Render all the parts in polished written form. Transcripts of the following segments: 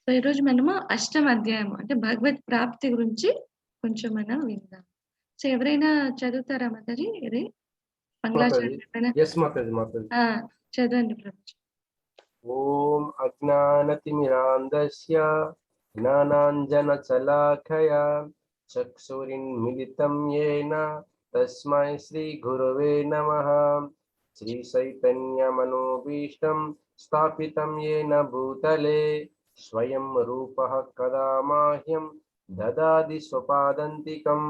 So ఈరోజు మనము అష్టమ అధ్యాయం అంటే భగవత్ ప్రాప్తి గురించి కొంచెం మనం విందాం. సో ఎవరైనా చదువుతారా మాతాజీ ఇది? మంగళాచరణం ఎప్పుడైనా మాతాజీ. చదవండి ప్రభుజీ. ఓం అజ్ఞానతిమిరాంధస్య జ్ఞానాంజనశలాకయా చక్షురిన్మిలితం యేన తస్మై శ్రీ గురవే నమః. శ్రీ చైతన్యమనోభీష్టం స్థాపితం యేన భూతలే స్వయం రూపః కదా మహ్యం దదాతి స్వపాదంతికం.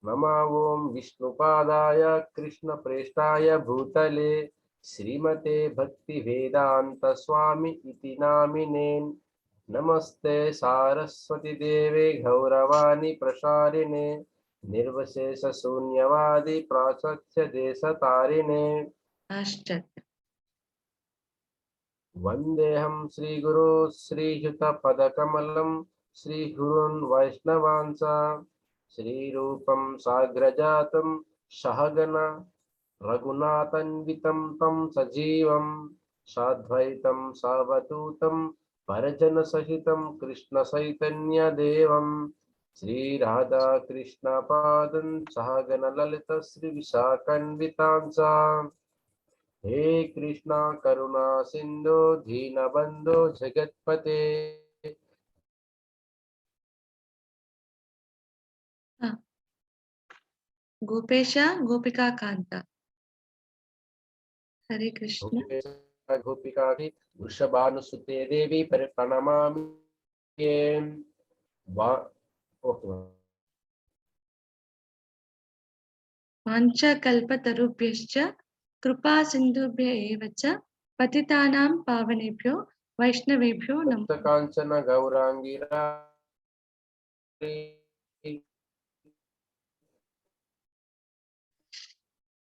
नमो ओं विष्णुपादाय कृष्णप्रेष्ठाय भूतले श्रीमते भक्तिवेदांत स्वामी इति नामिने. नमस्ते सारस्वती देवे गौरवाणी प्रसारिणे निर्विशेष शून्यवादी प्राच्य देशतारिणे. वंदेहं श्रीगुरो श्रीयुतपदकमलं श्रीगुरून् वैष्णवांस श्रीरूपं साग्रजातं सहगण रघुनाथान्वितं तं सजीवं साद्वैतं सावधूतं परिजनसहितं कृष्णचैतन्यदेवं श्रीराधा कृष्णपादं सहगण ललित श्रीविशाखान्वितांस. हे कृष्णा करुणा सिंधु दीनबंधो जगत्पते. गोपेश गोपिका कांत. हरे कृष्ण. गोपिका वृषभानुसुते देवी प्रणमामि. वाञ्छाकल्पतरुभ्यश्च कृपा सिन्धुभ्य एव च पतितानां पावनेभ्यो वैष्णवेभ्यो नमः. कांचन गौरांगी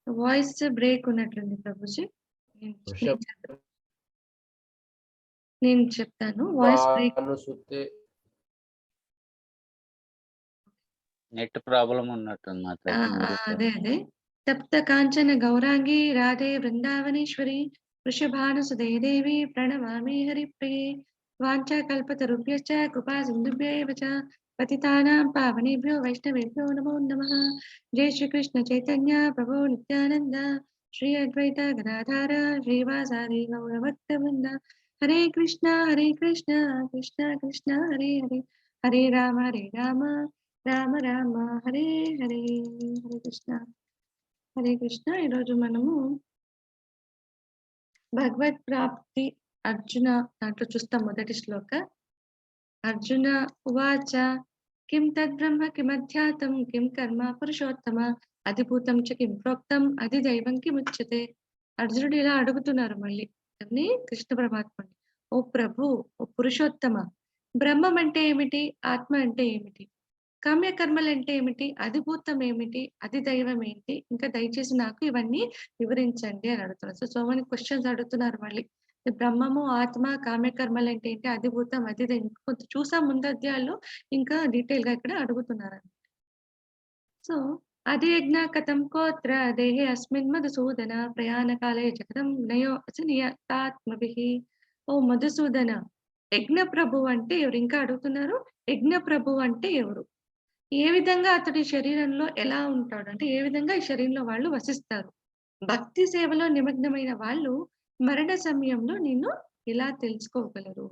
వాయిస్ బ్రేక్ ఉన్నట్లుంది ప్రభుజీ. నేను చెప్తాను. Voice break. నెట్ ప్రాబ్లం ఉన్నట్టుంది అదే తప్త కాంచన గౌరాంగి రాధే బృందావనేశ్వరి వృషభానుసుదే దేవి ప్రణమామి హరిప్రిये. వాంఛాకల్పతరుభ్యశ్చ కృపా సింధుభ్య ఏవ చ పతితానాం పావనేభ్యో వైష్ణవేభ్యో నమో నమః. జై శ్రీకృష్ణ చైతన్య ప్రభు నిత్యానంద శ్రీ అద్వైత గదాధార శ్రీవాసాది గౌరభక్తవృంద. హరే కృష్ణ కృష్ణ కృష్ణ హరే హరే హరే రామ రామ రామ హరే హరే. హరే కృష్ణ. ఈరోజు మనము భగవత్ ప్రాప్తి అర్జున దాంట్లో చూస్తాం. మొదటి శ్లోక. అర్జున ఉవాచ కిం తద్బ్రహ్మ కిమధ్యాతం కిం కర్మ పురుషోత్తమ అధిభూతం చ కిం ప్రోక్తం అది దైవం కిముచ్యతే. అర్జునుడు ఇలా అడుగుతున్నారు మళ్ళీ అని కృష్ణ పరమాత్మని. ఓ ప్రభు, ఓ పురుషోత్తమ, బ్రహ్మం అంటే ఏమిటి, ఆత్మ అంటే ఏమిటి, కామ్యకర్మలు అంటే ఏమిటి, అధిభూతం ఏమిటి, అతి దైవం ఏంటి, ఇంకా దయచేసి నాకు ఇవన్నీ వివరించండి అని అడుగుతున్నారు. సో మెనీ క్వశ్చన్స్ అడుగుతున్నారు మళ్ళీ. బ్రహ్మము, ఆత్మ, కామ్యకర్మలు అంటే ఏంటి, అధిభూతం, అతి దైవం కొంత చూసాం ముందు అధ్యాయాల్లో, ఇంకా డీటెయిల్ గా ఇక్కడ అడుగుతున్నారు. సో అధి యజ్ఞ కథం కోత్ర దేహే అస్మిన్ మధుసూదన ప్రయాణ కాలే జగతం నయో నియతాత్మభిః. ఓ మధుసూదన, యజ్ఞ ప్రభు అంటే ఎవరు? ఇంకా అడుగుతున్నారు, యజ్ఞ ప్రభు అంటే ఎవరు, ఏ విధంగా అతడి శరీరంలో ఎలా ఉంటాడు, అంటే ఏ విధంగా ఈ శరీరంలో వాళ్ళు వసిస్తారు, భక్తి సేవలో నిమగ్నమైన వాళ్ళు మరణ సమయంలో నిన్ను ఎలా తెలుసుకోగలరు.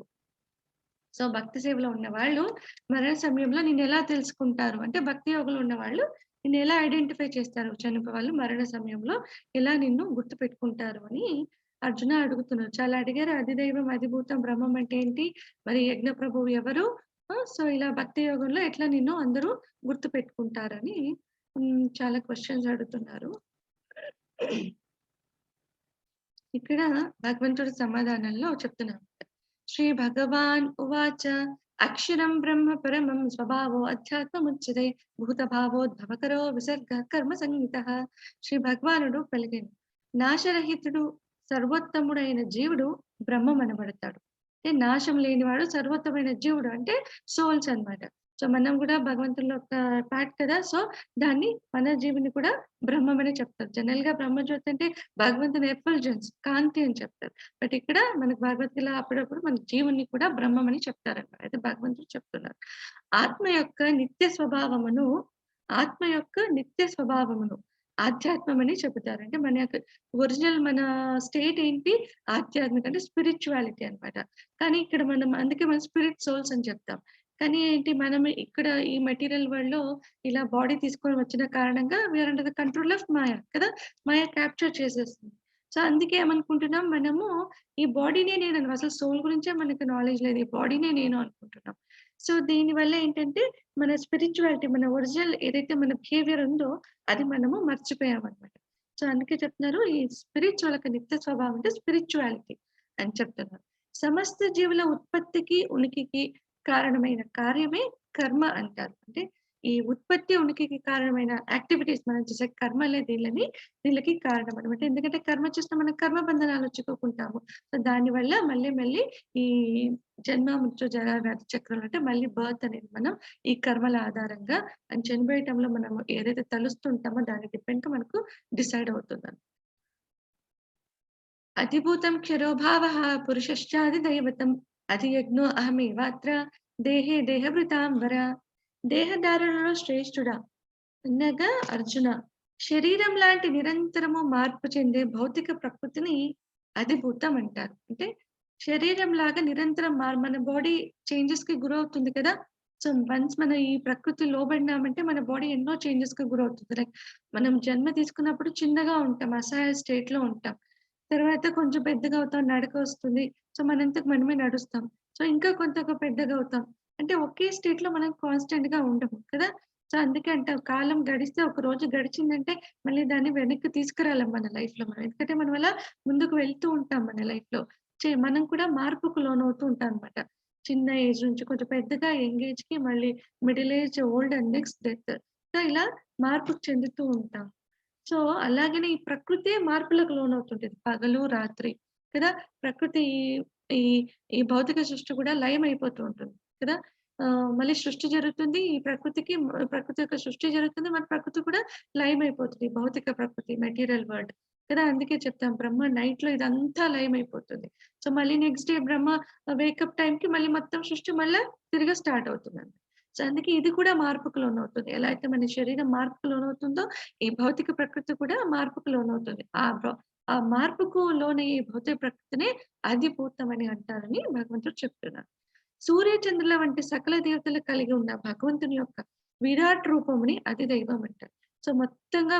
సో భక్తి సేవలో ఉన్న వాళ్ళు మరణ సమయంలో నిన్ను ఎలా తెలుసుకుంటారు అంటే, భక్తి యోగంలో ఉన్న వాళ్ళు నిన్ను ఎలా ఐడెంటిఫై చేస్తారు, చనిపోయే వాళ్ళు మరణ సమయంలో ఎలా నిన్ను గుర్తు పెట్టుకుంటారు అని అర్జున అడుగుతున్నారు. చాలా అడిగారు. అధిదైవం, అధిభూతం, బ్రహ్మం అంటే ఏంటి, మరి యజ్ఞ ప్రభువు ఎవరు, సో ఇలా భక్తి యోగంలో ఎట్లా నిన్ను అందరూ గుర్తు పెట్టుకుంటారని చాలా క్వశ్చన్స్ అడుగుతున్నారు. ఇక్కడ భగవంతుడి సమాధానంలో చెప్తున్నారు. శ్రీ భగవాన్ ఉవాచ అక్షరం బ్రహ్మ పరమం స్వభావో అధ్యాత్మముచ్యతే భూతభావోద్భవకరో విసర్గ కర్మ సంహితః. శ్రీ భగవానుడు పలికెను, నాశరహితుడు సర్వోత్తముడైన జీవుడు బ్రహ్మం అనబడతాడు. అంటే నాశం లేనివాడు సర్వోత్తమైన జీవుడు అంటే సోల్స్ అన్నమాట. సో మనం కూడా భగవంతుడిలో ఒక పార్ట్ కదా! సో దాన్ని మన జీవుని కూడా బ్రహ్మం అని చెప్తారు. జనరల్‌గా బ్రహ్మజ్యోతి అంటే భగవంతుని ఎఫల్జెన్స్, కాంతి అని చెప్తారు. బట్ ఇక్కడ మనకు భగవద్గీతలో అప్పుడప్పుడు మన జీవుని కూడా బ్రహ్మం అని చెప్తారన్నమాట. అయితే భగవంతుడు చెప్తున్నారు. ఆత్మ యొక్క నిత్య స్వభావమును, ఆత్మ యొక్క నిత్య స్వభావమును ఆధ్యాత్మం అని చెబుతారు. అంటే మన యొక్క ఒరిజినల్ మన స్టేట్ ఏంటి? ఆధ్యాత్మిక అంటే స్పిరిచువాలిటీ అన్నమాట. కానీ ఇక్కడ మనం అందుకే మనం స్పిరిట్ సోల్స్ అని చెప్తాం. కానీ ఏంటి మనం ఇక్కడ ఈ మెటీరియల్ వరల్డ్‌లో ఇలా బాడీ తీసుకొని వచ్చిన కారణంగా we are under the control of maya కదా! మాయ క్యాప్చర్ చేసేస్తుంది. సో, అందుకే ఏమనుకుంటున్నాం మనము ఈ బాడీనే నేను అసలు సోల్ గురించే మనకు నాలెడ్జ్ లేదు. ఈ బాడీనే నేను అనుకుంటున్నాం. సో, దీనివల్ల ఏంటంటే మన స్పిరిచువాలిటీ మన ఒరిజినల్ ఏదైతే మన బిహేవియర్ ఉందో అది మనము మర్చిపోయామన్నమాట. సో, అందుకే చెప్తున్నారు ఈ స్పిరిచువల్ యొక్క నిత్య స్వభావం అంటే స్పిరిచువాలిటీ అని చెప్తున్నారు. సమస్త జీవుల ఉత్పత్తికి, ఉనికికి కారణమైన కార్యమే కర్మ అంటారు. అంటే ఈ ఉత్పత్తి, ఉనికికి కారణమైన యాక్టివిటీస్ మనం చేసే కర్మలే దీళ్ళకి కారణం అన్నమాట. ఎందుకంటే కర్మ చేస్తే మనం కర్మ బంధనాలు చిక్కుకుంటాము. సో, దానివల్ల మళ్ళీ మళ్ళీ ఈ జన్మ, మృత్యు, జరా, వ్యాధి చక్రాలు అంటే మళ్ళీ బర్త్ అనేది మనం ఈ కర్మల ఆధారంగా అండ్ చనిపోయే టైంలో మనం ఏదైతే తలుస్తుంటామో దాని డిపెండ్‌గా మనకు డిసైడ్ అవుతుందని. అధిభూతం క్షరోభావః పురుషశ్చాదిదైవతం అధియజ్ఞో అహమేవాత్ర దేహే దేహభృతాం వర. దేహధారణలో శ్రేష్ఠుడా అనగా అర్జున, శరీరం లాంటి నిరంతరము మార్పు చెందే భౌతిక ప్రకృతిని అధిభూతం అంటారు. అంటే శరీరం లాగా నిరంతరం మన బాడీ చేంజెస్‌కి గురవుతుంది కదా! సో, వన్స్ మన ఈ ప్రకృతి లోబడినామంటే మన బాడీ ఎన్నో చేంజెస్‌కి గురవుతుంది. లైక్ మనం జన్మ తీసుకున్నప్పుడు చిన్నగా ఉంటాం. అసహాయ స్టేట్‌లో ఉంటాం. తర్వాత కొంచెం పెద్దగా అవుతాం. నడకొస్తుంది. సో, మనంతకు మనమే నడుస్తాం. సో, ఇంకా కొంతగా పెద్దగా అవుతాం. అంటే ఒకే స్టేట్‌లో మనం కాన్స్టెంట్‌గా ఉండము కదా! సో, అందుకే అంటాం కాలం గడిస్తే ఒక రోజు గడిచిందంటే మళ్ళీ దాన్ని వెనక్కి తీసుకురాలేం మన లైఫ్‌లో మనం. ఎందుకంటే మనం అలా ముందుకు వెళ్తూ ఉంటాం మన లైఫ్‌లో. మనం కూడా మార్పుకు లోనవుతూ ఉంటాం అన్నమాట. చిన్న ఏజ్ నుంచి కొంచెం పెద్దగా యంగ్ ఏజ్‌కి మళ్ళీ middle age, old and next death. So, ఇలా మార్పు చెందుతూ ఉంటాం. సో, అలాగనే ఈ ప్రకృతే మార్పులకు లోనవుతుంటది. పగలు, రాత్రి కదా! ప్రకృతి ఈ ఈ భౌతిక సృష్టి కూడా లయమైపోతూ ఉంటుంది కదా! మళ్ళీ సృష్టి జరుగుతుంది. ఈ ప్రకృతి యొక్క సృష్టి జరుగుతుంది. మన ప్రకృతి కూడా లయమైపోతుంది. భౌతిక ప్రకృతి, మెటీరియల్ వరల్డ్ కదా! అందుకే చెప్తాం బ్రహ్మ నైట్‌లో ఇదంతా లయమైపోతుంది. సో, మళ్ళీ నెక్స్ట్ డే బ్రహ్మ వేకప్ టైమ్‌కి మళ్ళీ మొత్తం సృష్టి మళ్ళా తిరిగి స్టార్ట్ అవుతుందండి. సో, అందుకే ఇది కూడా మార్పుకు లోనవుతుంది. ఎలా అయితే మన శరీరం మార్పుకు లోనవుతుందో ఈ భౌతిక ప్రకృతి కూడా మార్పుకు లోనవుతుంది. ఆ మార్పుకు లోనయ్యే భౌతిక ప్రకృతినే అధిభూతమని అంటారని భగవంతుడు చెప్తున్నారు. సూర్య చంద్రుల వంటి సకల దేవతలు కలిగి ఉన్న భగవంతుని యొక్క విరాట్ రూపముని అధిదైవం అంటారు. సో, మొత్తంగా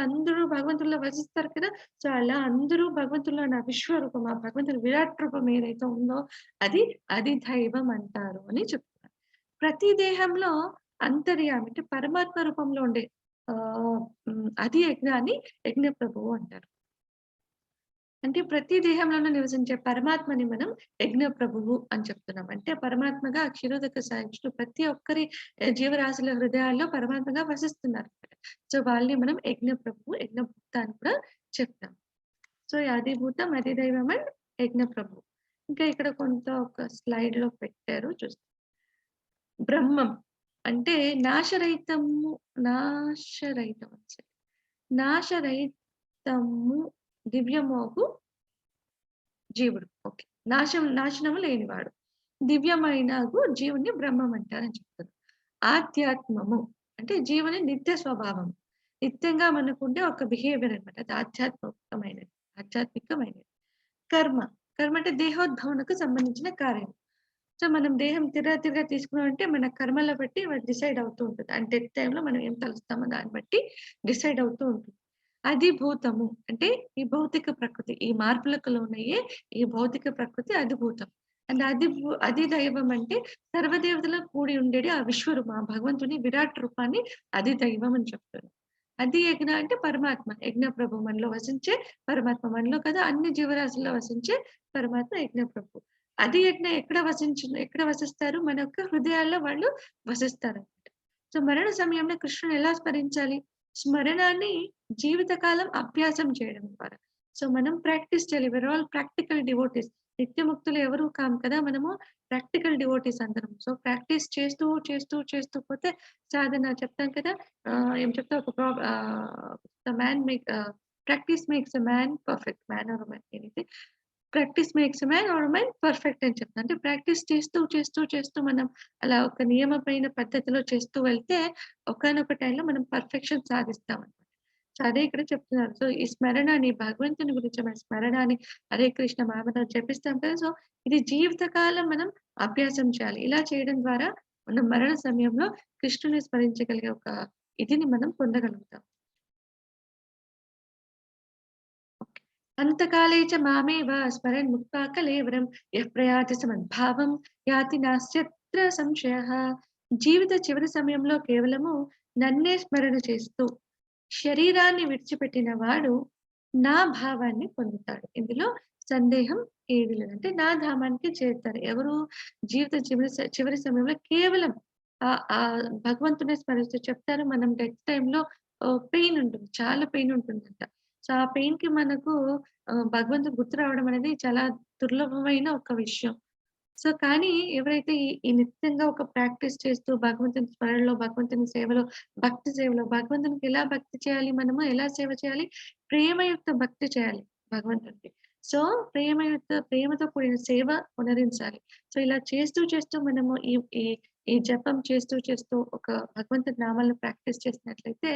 అందరూ భగవంతుడిలో వసిస్తారు కదా! సో, అలా అందరూ భగవంతుడిలో ఉన్న విశ్వరూపం, ఆ భగవంతుని విరాట్ రూపం ఏదైతే ఉందో అది అధిదైవం అంటారు అని చెప్తున్నారు. ప్రతి దేహంలో అంతర్యామి అంటే పరమాత్మ రూపంలో ఉండే అది యజ్ఞాన్ని యజ్ఞ ప్రభువు అంటారు. అంటే ప్రతి దేహంలోనూ నివసించే పరమాత్మని మనం యజ్ఞ ప్రభువు అని చెప్తున్నాం. అంటే పరమాత్మగా క్షీరోదక సాక్షులు ప్రతి ఒక్కరి జీవరాశుల హృదయాల్లో పరమాత్మగా వసిస్తున్నారన్నమాట. సో, వాళ్ళని మనం యజ్ఞ ప్రభువు, యజ్ఞభుక్త అని కూడా చెప్తాం. సో, ఈ అధిభూతం, అధిదైవం అండ్ యజ్ఞ ప్రభువు. ఇంకా ఇక్కడ కొంత ఒక స్లైడ్‌లో పెట్టారు చూస్తే బ్రహ్మం అంటే నాశరహితము నాశరహితం నాశరహితము దివ్యమోగు జీవుడు. ఓకే. నాశనము లేనివాడు. దివ్యమైనగు జీవుడిని బ్రహ్మం అంటారని చెప్తారు. ఆధ్యాత్మము అంటే జీవుని నిత్య స్వభావం. నిత్యంగా మనకుండే ఒక బిహేవియర్ అన్నమాట. అది ఆధ్యాత్మికమైనది. కర్మ. కర్మ అంటే దేహోద్భవనకు సంబంధించిన కార్యం. సో, మనం దేహం తిరగా తీసుకున్నామంటే మన కర్మల బట్టి డిసైడ్ అవుతూ ఉంటుంది. అండ్ డెత్ టైమ్‌లో మనం ఏం తలుస్తామో దాన్ని బట్టి డిసైడ్ అవుతూ ఉంటుంది. అధిభూతము అంటే ఈ భౌతిక ప్రకృతి. ఈ మార్పులకు లోనయ్యే ఈ భౌతిక ప్రకృతి అధిభూతం. అండ్ అధిదైవం అంటే సర్వదేవతలో కూడి ఉండేది ఆ విశ్వరూపం. ఆ భగవంతుని విరాట్ రూపాన్ని అధిదైవం అని చెప్తారు. యజ్ఞ అంటే పరమాత్మ. యజ్ఞ ప్రభు మనలో వసించే పరమాత్మ. మనలో కదా అన్ని జీవరాశుల్లో వసించే పరమాత్మ యజ్ఞ ప్రభు. యజ్ఞ ఎక్కడ వసిస్తారు? మన యొక్క హృదయాల్లో వాళ్ళు వసిస్తారన్నమాట. సో, మరణ సమయంలో కృష్ణుని ఎలా స్మరించాలి? స్మరణాన్ని జీవితకాలం అభ్యాసం చేయడం ద్వారా. సో, మనం ప్రాక్టీస్ చేయాలి. All practical devotees. నిత్యముక్తులు ఎవరు కాము కదా! మనము ప్రాక్టికల్ డివోటీస్ అందరం. సో, ప్రాక్టీస్ చేస్తూ పోతే సాధన చెప్తాం కదా! ఏం చెప్తా ఒక the man make practice makes a man perfect. Man or woman ఏదైతే practice makes a man or woman perfect అని చెప్తా. అంటే ప్రాక్టీస్ చేస్తూ మనం అలా ఒక నియమమైన పద్ధతిలో చేస్తూ వెళ్తే ఒకానొక టైంలో మనం పర్ఫెక్షన్ సాధిస్తామనమాట. సో, అదే ఇక్కడ చెప్తున్నారు. సో, ఈ స్మరణని భగవంతుని గురించి మన స్మరణని హరే కృష్ణ మహామంత్రం జపిస్తాం కదా! సో, ఇది జీవితకాలం మనం అభ్యాసం చేయాలి. ఇలా చేయడం ద్వారా మనం మరణ సమయంలో కృష్ణుని స్మరించగలిగే ఒక ఇదిని మనం పొందగలుగుతాం. ఓకే. అంతకాలే చ మామేవ స్మరన్ ముక్త్వా కళేవరం యః ప్రయాతి సమద్భావం యాతి నాస్త్యత్ర సంశయః. జీవిత చివరి సమయంలో కేవలము నన్నే స్మరణ చేస్తూ శరీరాన్ని విడిచిపెట్టిన వాడు నా భావాన్ని పొందుతాడు. ఇందులో సందేహం ఏది లేదు. అంటే నా ధామానికి చేరుతారు. ఎవరు జీవిత చివరి సమయంలో కేవలం భగవంతుడే స్మరిస్తూ చెప్తారు. మనం డెత్ టైమ్‌లో పెయిన్ ఉంటుంది. చాలా పెయిన్ ఉంటుందంట. సో, ఆ పెయిన్‌కి మనకు భగవంతుడు గుర్తు రావడం అనేది చాలా దుర్లభమైన ఒక విషయం. సో, కానీ ఎవరైతే ఈ నిత్యంగా ఒక ప్రాక్టీస్ చేస్తూ భగవంతుని స్మరణలో, భగవంతుని సేవలో, భక్తి సేవలో భగవంతునికి ఎలా భక్తి చేయాలి మనము, ఎలా సేవ చేయాలి? ప్రేమయుక్త భక్తి చేయాలి భగవంతునికి. సో, ప్రేమతో కూడిన సేవ పునరించాలి. సో, ఇలా చేస్తూ మనము ఈ ఈ ఈ జపం చేస్తూ ఒక భగవంతుడి నామాలను ప్రాక్టీస్ చేసినట్లయితే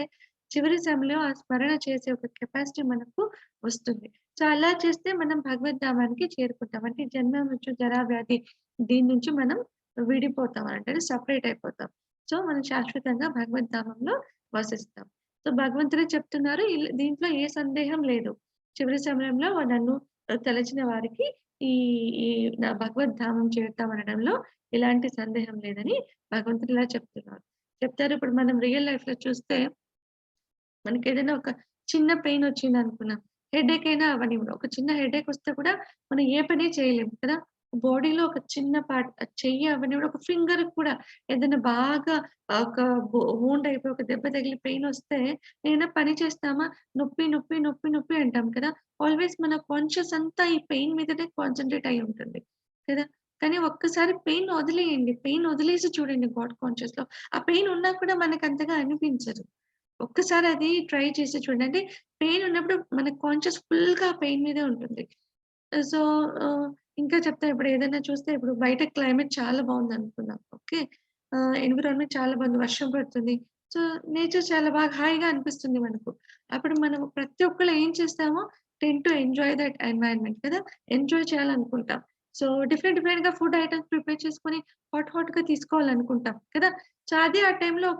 చివరి సమయంలో ఆ స్మరణ చేసే ఒక కెపాసిటీ మనకు వస్తుంది. సో, అలా చేస్తే మనం భగవద్ధామానికి చేరుకుంటాం. అంటే జన్మ, మృత్యు, జరా, వ్యాధి దీని నుంచి మనం విడిపోతాం. అంటే సెపరేట్ అయిపోతాం. సో, మనం శాశ్వతంగా భగవద్ధామంలో వసిస్తాం. సో, భగవంతుడే చెప్తున్నారు దీంట్లో ఏ సందేహం లేదు. చివరి సమయంలో నన్ను తలచిన వారికి ఈ ఈ నా భగవద్ధామం చేరుతామనడంలో ఎలాంటి సందేహం లేదని భగవంతుడు ఇలా చెప్తున్నారు. చెప్తారు. ఇప్పుడు మనం రియల్ లైఫ్‌లో చూస్తే మనకేదైనా ఒక చిన్న పెయిన్ వచ్చిందనుకున్నాం. హెడేక్ అయినా అవ్వనివ్వండి. ఒక చిన్న హెడేక్ వస్తే కూడా మనం ఏ పని చేయలేము కదా! బాడీలో ఒక చిన్న పార్ట్ చెయ్యి అవ్వనివ్వండి, ఒక ఫింగర్‌కి కూడా ఏదైనా బాగా ఒక వూండ్ అయిపోయి ఒక దెబ్బ తగిలి పెయిన్ వస్తే ఏదైనా పని చేస్తామా? నొప్పి అంటాం కదా! ఆల్‌వేస్ మన కాన్షియస్ అంతా ఈ పెయిన్ మీదనే కాన్సంట్రేట్ అయ్యి ఉంటుంది. కదా! కానీ ఒక్కసారి పెయిన్ వదిలేయండి. పెయిన్ వదిలేసి చూడండి గాడ్ కాన్షియస్‌లో. ఆ పెయిన్ ఉన్నా కూడా మనకంతగా అనిపించదు. ఒక్కసారి అది ట్రై చేసి చూడండి. అంటే పెయిన్ ఉన్నప్పుడు మన కాన్షియస్ ఫుల్‌గా పెయిన్ మీదే ఉంటుంది. సో, ఇంకా చెప్తా ఇప్పుడు ఏదైనా చూస్తే ఇప్పుడు బయట క్లైమేట్ చాలా బావుందనుకుందాం. ఓకే. ఎన్విరాన్మెంట్ చాలా బావుంది. వర్షం పడుతుంది. సో, నేచర్ చాలా బాగా హాయిగా అనిపిస్తుంది మనకు. అప్పుడు మనం ప్రతి ఒక్కళ్ళు ఏం చేస్తామో tend to enjoy that environment కదా! ఎంజాయ్ చేయాలనుకుంటాం. సో, డిఫరెంట్‌గా ఫుడ్ ఐటెమ్స్ ప్రిపేర్ చేసుకొని హాట్‌గా తీసుకోవాలనుకుంటాం కదా! సో, అది ఆ టైంలో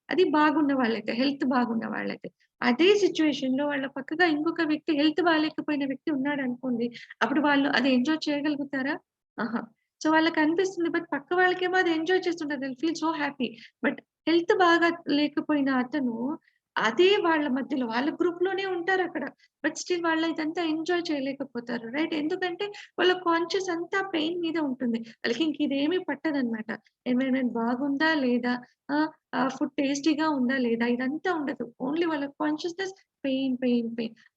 అది బాగున్న వాళ్ళైతే, హెల్త్ బాగున్న వాళ్ళైతే. అదే సిట్యుయేషన్‌లో వాళ్ళ పక్కగా ఇంకొక వ్యక్తి హెల్త్ బాలేకపోయిన వ్యక్తి ఉన్నాడనుకోండి. అప్పుడు వాళ్ళు అది ఎంజాయ్ చేయగలుగుతారా? ఆహా! సో, వాళ్ళకనిపిస్తుంది. బట్ పక్క వాళ్ళకేమో అది ఎంజాయ్ చేస్తుంటారు. They will feel so happy. But health బాగా లేకపోయిన అతను అదే వాళ్ళ మధ్యలో వాళ్ళ గ్రూప్‌లోనే ఉంటారక్కడ. బట్ స్టిల్ వాళ్ళు ఇదంతా ఎంజాయ్ చేయలేకపోతారు. రైట్? ఎందుకంటే వాళ్ళ కాన్షియస్ అంతా పెయిన్ మీద ఉంటుంది. వాళ్ళకి ఇంక ఇదేమి పట్టదనమాట. ఎన్వైర్న్‌మెంట్ బాగుందా? లేదా? ఫుడ్ టేస్టీగా ఉందా? లేదా? ఇదంతా ఉండదు. ఓన్లీ వాళ్ళ కాన్షియస్‌నెస్ పెయిన్.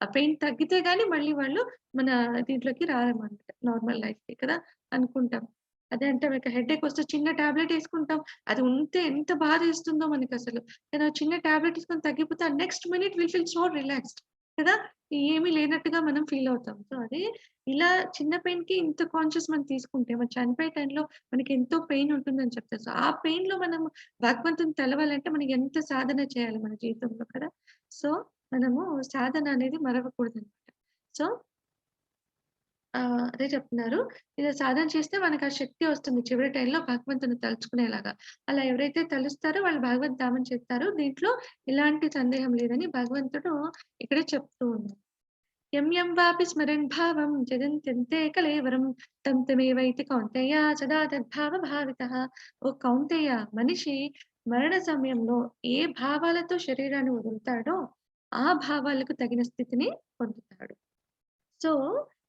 ఆ పెయిన్ తగ్గితే గాని మళ్ళీ వాళ్ళు మన దీంట్లోకి రారనమాట. నార్మల్ లైఫ్‌కి కదా! అనుకుంటాం. అదే అంటే మీకు హెడేక్ వస్తే చిన్న టాబ్లెట్ యేసుకుంటాం. అది ఉంటే ఎంత బాధేస్తుందో మనకసలు. కానీ ఆ చిన్న టాబ్లెట్ యేసుకొని తగ్గిపోతే ఆ next minute will feel so relaxed కదా! ఏమీ లేనట్టుగా మనం ఫీల్ అవుతాం. సో, అదే ఇలా చిన్న పెయిన్‌కి ఇంత కాన్షియస్ మనం తీసుకుంటే మనం చనిపోయే టైంలో మనకెంతో పెయిన్ ఉంటుందని చెప్తారు. సో, ఆ పెయిన్‌లో మనం భగవంతుని తెలవాలంటే మనం ఎంత సాధన చేయాలి మన జీవితంలో కదా! సో, మనము సాధన అనేది మరవకూడదనమాట. సో, అదే చెప్తున్నారు. ఇలా సాధన చేస్తే మనకు ఆ శక్తి వస్తుంది. చివరి టైంలో భగవంతుని తలుచుకునేలాగా. అలా ఎవరైతే తలుస్తారో వాళ్ళు భగవద్ధామం చేస్తారు. దీంట్లో ఎలాంటి సందేహం లేదని భగవంతుడు ఇక్కడ చెప్తూ ఉన్నారు. యం వాపి స్మరన్ భావం జగంత్యంతే కళేవరం తం తమేవైతి కౌంతేయ సదా తద్భావ భావితః. ఓ కౌంతేయ మనిషి మరణ సమయంలో ఏ భావాలతో శరీరాన్ని వదులుతాడో ఆ భావాలకు తగిన స్థితిని పొందుతాడు. సో,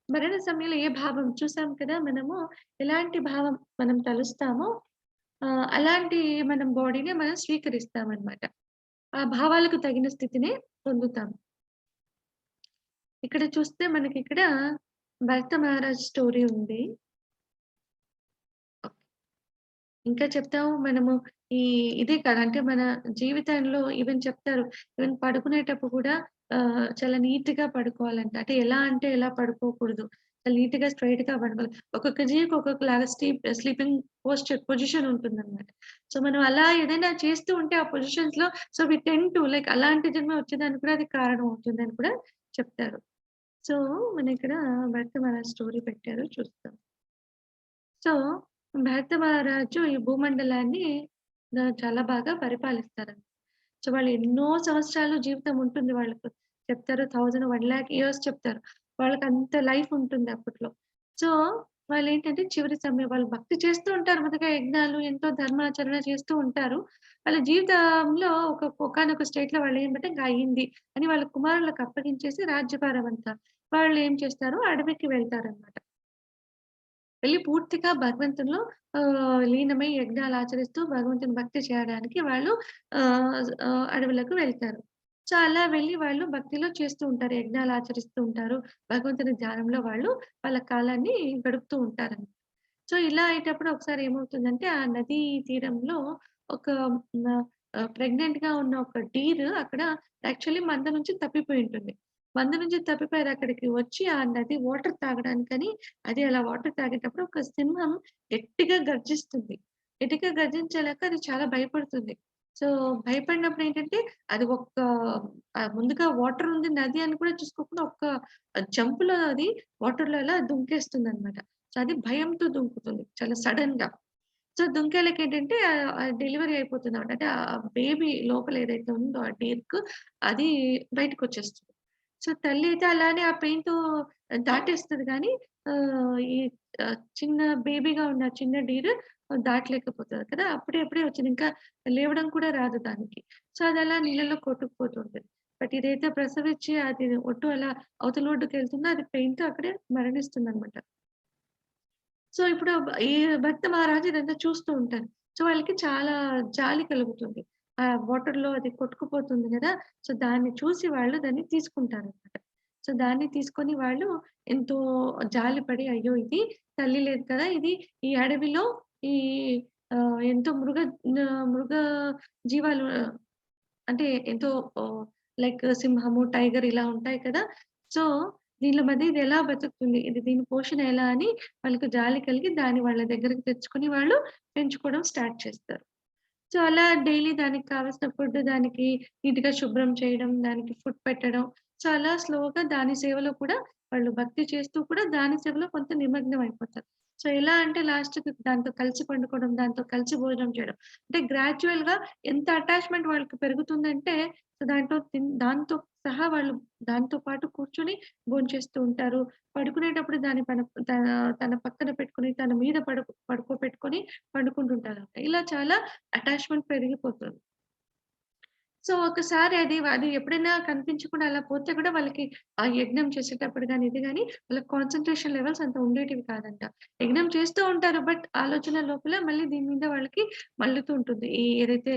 మరణ సమయంలో ఏ భావం చూసాం కదా! మనము ఎలాంటి భావం మనం తలుస్తామో అలాంటి మనం బాడీని మనం స్వీకరిస్తామనమాట. ఆ భావాలకు తగిన స్థితిని పొందుతాం. ఇక్కడ చూస్తే మనకిక్కడ భరత మహారాజ్ స్టోరీ ఉంది. ఇంకా చెప్తాము మనము ఈ ఇదే కాదు. అంటే మన జీవితంలో ఈవెన్ చెప్తారు. ఈవెన్ పడుకునేటప్పుడు కూడా చాలా నీట్‌గా పడుకోవాలంట. అంటే ఎలా అంటే ఎలా పడుకోకూడదు. చాలా నీట్‌గా స్ట్రెయిట్‌గా పడుకోవాలి. ఒక్కొక్క జీవికి ఒక్కొక్కలాగా స్లీపింగ్ పొజిషన్ ఉంటుందన్నమాట. సో, మనం అలా ఏదైనా చేస్తూ ఉంటే ఆ పొజిషన్స్‌లో so, we tend to like అలాంటి జన్మ వచ్చేదానికి కూడా అది కారణం అవుతుందని కూడా చెప్తారు. సో, మన ఇక్కడ భరత మహారాజ్ స్టోరీ పెట్టారు చూస్తాం. సో, భరత మహారాజు ఈ భూమండలాన్ని చాలా బాగా పరిపాలిస్తారండి. సో, వాళ్ళు ఎన్నో సంవత్సరాలు జీవితం ఉంటుంది వాళ్ళకు. చెప్తారు 1,000 ఇయర్స్ చెప్తారు. వాళ్ళకంత లైఫ్ ఉంటుంది అప్పట్లో. సో, వాళ్ళేంటంటే చివరి సమయం వాళ్ళు భక్తి చేస్తూ ఉంటారు. మొదటగా యజ్ఞాలు ఎంతో ధర్మాచరణ చేస్తూ ఉంటారు. వాళ్ళ జీవితంలో ఒకానొక స్టేట్‌లో వాళ్ళేంటంటే ఇంక అయింది అని వాళ్ళ కుమారులకు అప్పగించేసి రాజ్యభారం అంతా వాళ్ళేం చేస్తారు అడవికి వెళ్తారనమాట. వెళ్లి పూర్తిగా భగవంతునిలో లీనమై యజ్ఞాలాచరిస్తూ భగవంతుని భక్తి చేయడానికి వాళ్ళు అడవులకు వెళ్తారు. సో, అలా వెళ్లి వాళ్ళు భక్తిలో చేస్తూ ఉంటారు. యజ్ఞాలాచరిస్తూ ఉంటారు. భగవంతుని ధ్యానంలో వాళ్ళు వాళ్ళ కాలాన్ని గడుపుతూ ఉంటారనమాట. సో, ఇలా అయ్యేటప్పుడు ఒకసారి ఏమవుతుందంటే, ఆ నదీ తీరంలో ఒక న ప్రెగ్నెంట్‌గా ఉన్న ఒక డీర్ అక్కడ యాక్చువల్లీ మంద నుంచి తప్పిపోయి ఉంటుంది. మంద నుంచి తప్పిపోయి అది అక్కడికి వచ్చి ఆ నది వాటర్ తాగడానికని అది అలా వాటర్ తాగేటప్పుడు ఒక సింహం గట్టిగా గర్జిస్తుంది. గట్టిగా గర్జించాక అది చాలా భయపడుతుంది. సో, భయపడినప్పుడు ఏంటంటే, అది ముందుగా వాటర్ ఉంది నది అని కూడా చూసుకోకుండా జంప్‌లో అది వాటర్‌లో అలా దుంకేస్తుందనమాట. సో, అది భయంతో దుంకుతుంది. చాలా సడెన్‌గా. సో, దుంకేలకేంటంటే డెలివరీ అయిపోతుందన్నమాట. అంటే బేబీ లోపల ఏదైతే ఉందో ఆ డీర్‌కు అది బయటకొచ్చేస్తుంది. సో, తల్లి అయితే అలానే ఆ పెయిన్‌తో దాటేస్తది గానీ ఈ చిన్న బేబీగా ఉన్న చిన్న డీర్ దాటలేకపోతది కదా! అప్పుడే వచ్చింది. ఇంకా లేవడం కూడా రాదు దానికి. సో, అదలా నీళ్ళలో కొట్టుకుపోతుంటది. బట్ ఇదైతే ప్రసవించి అది ఒడ్డు అలా అవతల ఒడ్డుకెళ్తుందో అది పెయిన్‌తో అక్కడే మరణిస్తుందన్నమాట. సో, ఇప్పుడు ఈ భర్త మహారాజు ఇదంతా చూస్తూ ఉంటారు. సో, వాళ్ళకి చాలా జాలి కలుగుతుంది. ఆ వాటర్‌లో అది కొట్టుకుపోతుంది గదా! సో, దాన్ని చూసి వాళ్ళు దాన్ని తీసుకుంటారనమాట. సో, దాన్ని తీసుకొని వాళ్ళు ఎంతో జాలిపడి అయ్యో! ఇది తల్లి లేదు కదా! ఇది ఈ అడవిలో ఈ ఎంతో మృగ జీవాలు అంటే ఎంతో లైక్ సింహము, టైగర్ ఇలా ఉంటాయి కదా! సో, దీనిల మధ్య ఇది ఎలా బతుకుతుంది? దీని పోషణ ఎలా అని వాళ్ళకి జాలి కలిగి దాన్ని వాళ్ళ దగ్గరికి తెచ్చుకొని వాళ్ళు పెంచుకోవడం స్టార్ట్ చేస్తారు. సో, అలా డైలీ దానికి కావాల్సిన ఫుడ్ దానికి నీట్‌గా శుభ్రం చేయడం, దానికి ఫుడ్ పెట్టడం. సో, అలా స్లోగా దాని సేవలో కూడా వాళ్ళు భక్తి చేస్తూ కూడా దాని సేవలో కొంత నిమగ్నం అయిపోతారు. సో, ఎలా అంటే లాస్ట్‌కి దాంతో కలిసి పండుకోవడం, దాంతో కలిసి భోజనం చేయడం. అంటే గ్రాడ్యుయల్‌గా ఎంత అటాచ్‌మెంట్ వాళ్ళకి పెరుగుతుందంటే సో, దాంతో సహా వాళ్ళు దాంతో పాటు కూర్చొని భోంచేస్తూ ఉంటారు. పడుకునేటప్పుడు దాన్ని తన తన పక్కన పెట్టుకొని, తన మీద పడుకోబెట్టుకొని పండుకుంటుంటారనమాట. ఇలా చాలా అటాచ్‌మెంట్ పెరిగిపోతుంది. సో, ఒకసారి అది ఎప్పుడైనా కనిపించకుండా అలా పోతే కూడా వాళ్ళకి ఆ యజ్ఞం చేసేటప్పుడు గాని, ఇది గాని వాళ్ళకి కాన్సంట్రేషన్ లెవెల్స్ అంత ఉండేటివి కాదంట. యజ్ఞం చేస్తూ ఉంటారు. బట్ ఆలోచన లోపల మళ్ళీ దీని మీద వాళ్ళకి మళ్ళుతూ ఉంటుంది. ఏదైతే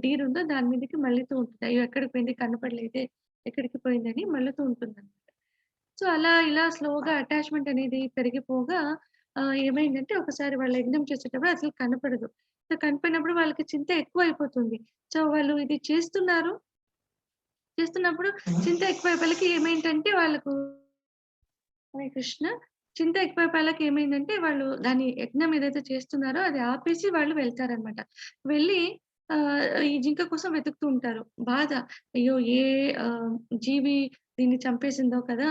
డీర్ ఉందో దాని మీదకి మళ్ళుతూ ఉంటుంది. అయ్యో! ఎక్కడికి పోయింది కనపడలేదే, ఎక్కడికి పోయిందని మళ్ళుతూ ఉంటుందనమాట. సో, అలా ఇలా స్లోగా అటాచ్‌మెంట్ అనేది పెరిగిపోగా ఏమైందంటే ఒకసారి వాళ్ళు యజ్ఞం చేసేటప్పుడు అసలు కనపడదు. సో, కనపడినప్పుడు వాళ్ళకి చింత ఎక్కువైపోతుంది. సో, వాళ్ళు ఇది చేస్తున్నప్పుడు చింత ఎక్కువైపోయేలకి ఏమైందంటే వాళ్ళకు హరే కృష్ణ. చింత ఎక్కువైపోయాక ఏమైందంటే వాళ్ళు దాని యజ్ఞం ఏదైతే చేస్తున్నారో అది ఆపేసి వాళ్ళు వెళ్తారనమాట. వెళ్ళి ఈ జింక కోసం వెతుకుతూ ఉంటారు. బాధ అయ్యో! ఆహ్, జీవి దీన్ని చంపేసిందో కదా!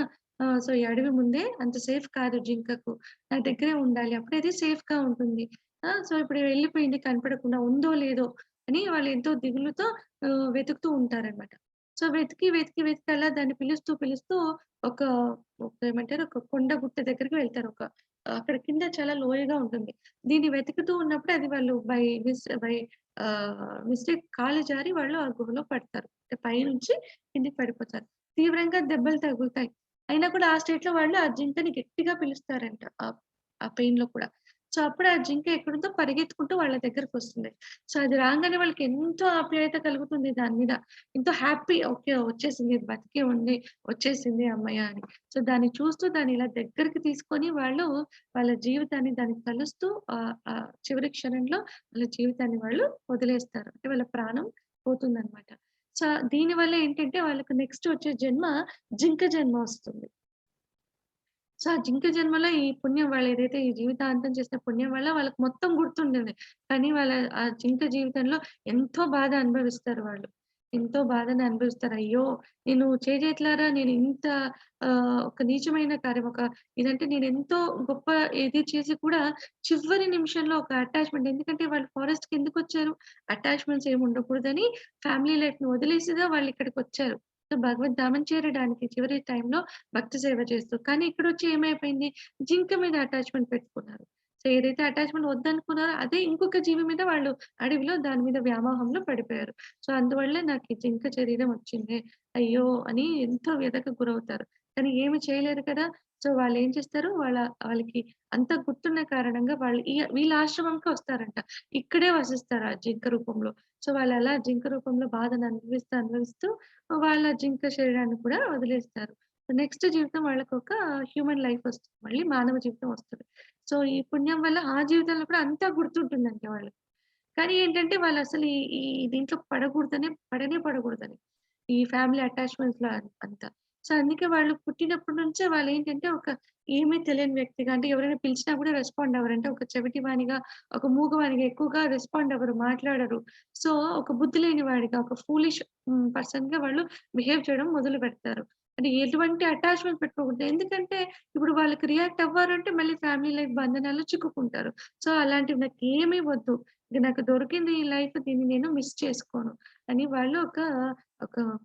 సో, ఈ అడవి ముందే అంత సేఫ్ కాదు జింకకు. నా దగ్గరే ఉండాలి. అప్పుడే అది సేఫ్‌గా ఉంటుంది. సో, ఇప్పుడు వెళ్ళిపోయింది కనపడకుండా ఉందో లేదో అని వాళ్ళు ఎంతో దిగులుతో వెతుకుతూ ఉంటారనమాట. సో, వెతికి అలా దాన్ని పిలుస్తూ ఒక ఏమంటారు ఒక కొండ గుట్ట దగ్గరికి వెళ్తారు. అక్కడ కింద చాలా లోయగా ఉంటుంది. దీన్ని వెతుకుతూ ఉన్నప్పుడు అది వాళ్ళు మిస్టేక్ కాలు జారి వాళ్ళు ఆ గుహలో పడతారు. అంటే పైనుంచి కిందకి పడిపోతారు. తీవ్రంగా దెబ్బలు తగులుతాయి. అయినా కూడా ఆ స్టేట్‌లో వాళ్ళు ఆ జింకని గట్టిగా పిలుస్తారంట. ఆ పెయిన్‌లో కూడా. సో అప్పుడు ఆ జింక ఎక్కడుందో పరిగెత్తుకుంటూ వాళ్ళ దగ్గరకొస్తుంది. సో అది రాంగానే వాళ్ళకి ఎంతో ఆప్యాయత కలుగుతుంది దాని మీద. ఎంతో హ్యాపీ ఓకే. వచ్చేసింది బతికే ఉంది. వచ్చేసింది హమ్మయ్య అని. సో దాన్ని చూస్తూ దాన్ని ఇలా దగ్గరికి తీసుకొని వాళ్ళు వాళ్ళ జీవితాన్ని దానికి కలుస్తూ చివరి క్షణంలో వాళ్ళ జీవితాన్ని వాళ్ళు వదిలేస్తారు. అంటే వాళ్ళ ప్రాణం పోతుందనమాట. సో దీనివల్ల ఏంటంటే వాళ్ళకి నెక్స్ట్ వచ్చే జన్మ జింక జన్మ వస్తుంది. సో, ఆ జింక జన్మలో ఈ పుణ్యం వాళ్ళేదైతే ఈ జీవితాంతం చేసిన పుణ్యం వల్ల వాళ్ళకి మొత్తం గుర్తుండేది. కానీ వాళ్ళ ఆ జింక జీవితంలో ఎంతో బాధ అనుభవిస్తారు వాళ్ళు. ఎంతో బాధని అనుభవిస్తారు. అయ్యో! నేను చేజేతులారా నేను ఇంత ఒక నీచమైన కార్యం ఇదంటే నేనెంతో గొప్ప ఇది చేసి కూడా చివరి నిమిషంలో ఒక అటాచ్‌మెంట్ ఎందుకంటే వాళ్ళు ఫారెస్ట్‌కి ఎందుకొచ్చారు? అటాచ్‌మెంట్స్ ఏమి ఉండకూడదని ఫ్యామిలీ లైఫ్‌ని వదిలేసిగా వాళ్ళిక్కడికొచ్చారు. సో, భగవద్ధామం చేరడానికి చివరి టైంలో భక్తి సేవ చేస్తూ. కానీ ఇక్కడొచ్చి ఏమైపోయింది? జింక మీద అటాచ్‌మెంట్ పెట్టుకున్నారు. సో, ఏదైతే అటాచ్‌మెంట్ వద్దనుకున్నారో అదే ఇంకొక జీవి మీద వాళ్ళు అడవిలో దాని మీద వ్యామోహంలో పడిపోయారు. సో, అందువల్లే నాకు ఈ జింక శరీరం వచ్చిందే. అయ్యో! అని ఎంతో వ్యధకు గురవుతారు. కానీ ఏమి చేయలేరు కదా! సో, వాళ్ళేం చేస్తారు? వాళ్ళకి అంతా గుర్తున్న కారణంగా వాళ్ళు వీళ్ళ ఆశ్రమంకే వస్తారంట. ఇక్కడే వసిస్తారు ఆ జింక రూపంలో. సో, వాళ్ళలా జింక రూపంలో బాధను అనుభవిస్తూ వాళ్ళ జింక శరీరాన్ని కూడా వదిలేస్తారు. నెక్స్ట్ జీవితం వాళ్ళకొక హ్యూమన్ లైఫ్ వస్తుంది. మళ్ళీ మానవ జీవితం వస్తది. సో, ఈ పుణ్యం వల్ల ఆ జీవితంలో కూడా అంతా గుర్తుంటుందంట వాళ్ళకి. కానీ ఏంటంటే వాళ్ళసలు ఈ దీంట్లో పడనే పడకూడదని. ఈ ఫ్యామిలీ అటాచ్‌మెంట్స్‌లో అంతా. సో, అందుకే వాళ్ళు పుట్టినప్పటి నుంచే వాళ్ళేంటంటే ఒక ఏమీ తెలియని వ్యక్తిగా అంటే ఎవరైనా పిలిచినా కూడా రెస్పాండ్ అవ్వరు. అంటే ఒక చెవిటివానిగా, ఒక మూగవానిగా ఎక్కువగా రెస్పాండ్ అవ్వరు, మాట్లాడరు. సో, ఒక బుద్ధి లేని వాడిగా, ఒక ఫూలిష్ పర్సన్‌గా వాళ్ళు బిహేవ్ చేయడం మొదలుపెడతారు. అంటే ఎటువంటి అటాచ్‌మెంట్ పెట్టుకోకూడదు. ఎందుకంటే ఇప్పుడు వాళ్ళకి రియాక్ట్ అవ్వారంటే మళ్ళీ ఫ్యామిలీ లైఫ్ బంధనాల్లో చిక్కుకుంటారు. సో, అలాంటివి నాకేమీ వద్దు. ఇక నాకు దొరికింది ఈ లైఫ్ దీన్ని నేను మిస్ చేసుకోను అని వాళ్ళు ఒక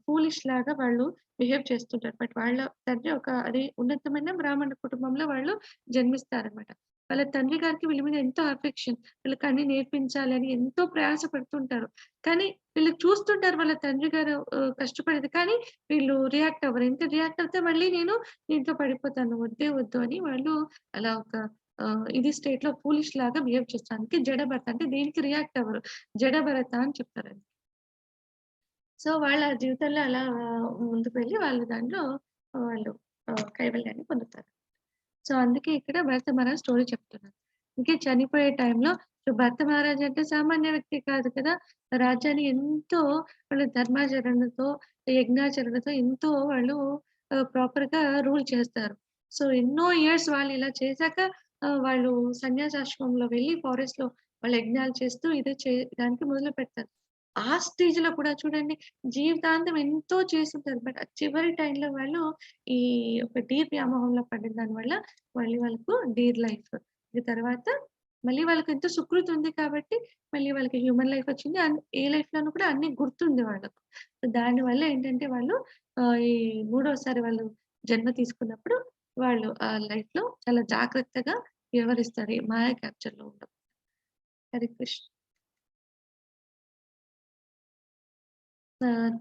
ఫూలిష్ లాగా వాళ్ళు బిహేవ్ చేస్తుంటారు. బట్ వాళ్ళ తండ్రి అది ఉన్నతమైన బ్రాహ్మణ కుటుంబంలో వాళ్ళు జన్మిస్తారనమాట. వాళ్ళ తండ్రి గారికి వీళ్ళ మీద ఎంతో అఫెక్షన్. వీళ్ళకన్నీ నేర్పించాలని ఎంతో ప్రయాస పడుతుంటారు. కానీ వీళ్ళు చూస్తుంటారు వాళ్ళ తండ్రి గారు కష్టపడేది. కానీ వీళ్ళు రియాక్ట్ అవ్వరు. ఎంత రియాక్ట్ అవుతే మళ్ళీ నేను దీంట్లో పడిపోతాను. వద్దే వద్దు అని వాళ్ళు అలా ఇది స్టేట్‌లో ఫూలిష్ లాగా బిహేవ్ చేస్తారు. అందుకే జడభరత అంటే దేనికి రియాక్ట్ అవ్వరు. జడభరత అని చెప్తారండి. సో, వాళ్ళ జీవితంలో అలా ముందుకు వెళ్లి వాళ్ళు దాంట్లో వాళ్ళు కైవల్యాన్ని పొందుతారు. సో, అందుకే ఇక్కడ భరత మహారాజ్ స్టోరీ చెప్తున్నారు. ఇంకే చనిపోయే టైంలో భరత మహారాజ్ అంటే సామాన్య వ్యక్తి కాదు కదా! రాజ్యాన్ని ఎంతో వాళ్ళు ధర్మాచరణతో, యజ్ఞాచరణతో ఎంతో వాళ్ళు ప్రాపర్‌గా రూల్ చేస్తారు. సో, ఎన్నో ఇయర్స్ వాళ్ళు ఇలా చేశాక వాళ్ళు సన్యాసాశ్రమంలో వెళ్లి ఫారెస్ట్‌లో వాళ్ళు యజ్ఞాలు చేస్తూ ఇది చేయడానికి మొదలుపెడతారు. ఆ స్టేజ్‌లో కూడా చూడండి జీవితాంతం ఎంతో చేసుంటారు. బట్ ఆ చివరి టైంలో వాళ్ళు ఈ ఒక డీర్ వ్యామోహంలో పడిన దాని వల్ల మళ్ళీ వాళ్ళకు డీర్ లైఫ్. ఇక తర్వాత మళ్ళీ వాళ్ళకెంతో సుకృతి ఉంది కాబట్టి మళ్ళీ వాళ్ళకి హ్యూమన్ లైఫ్ వచ్చింది. ఏ లైఫ్‌లోనూ కూడా అన్నీ గుర్తుంది వాళ్ళకు. సో దానివల్ల ఏంటంటే వాళ్ళు ఈ మూడోసారి వాళ్ళు జన్మ తీసుకున్నప్పుడు వాళ్ళు ఆ లైఫ్‌లో చాలా జాగ్రత్తగా వ్యవహరిస్తారు. ఈ మాయా క్యాప్చర్‌లో ఉండడం. హరే కృష్ణ.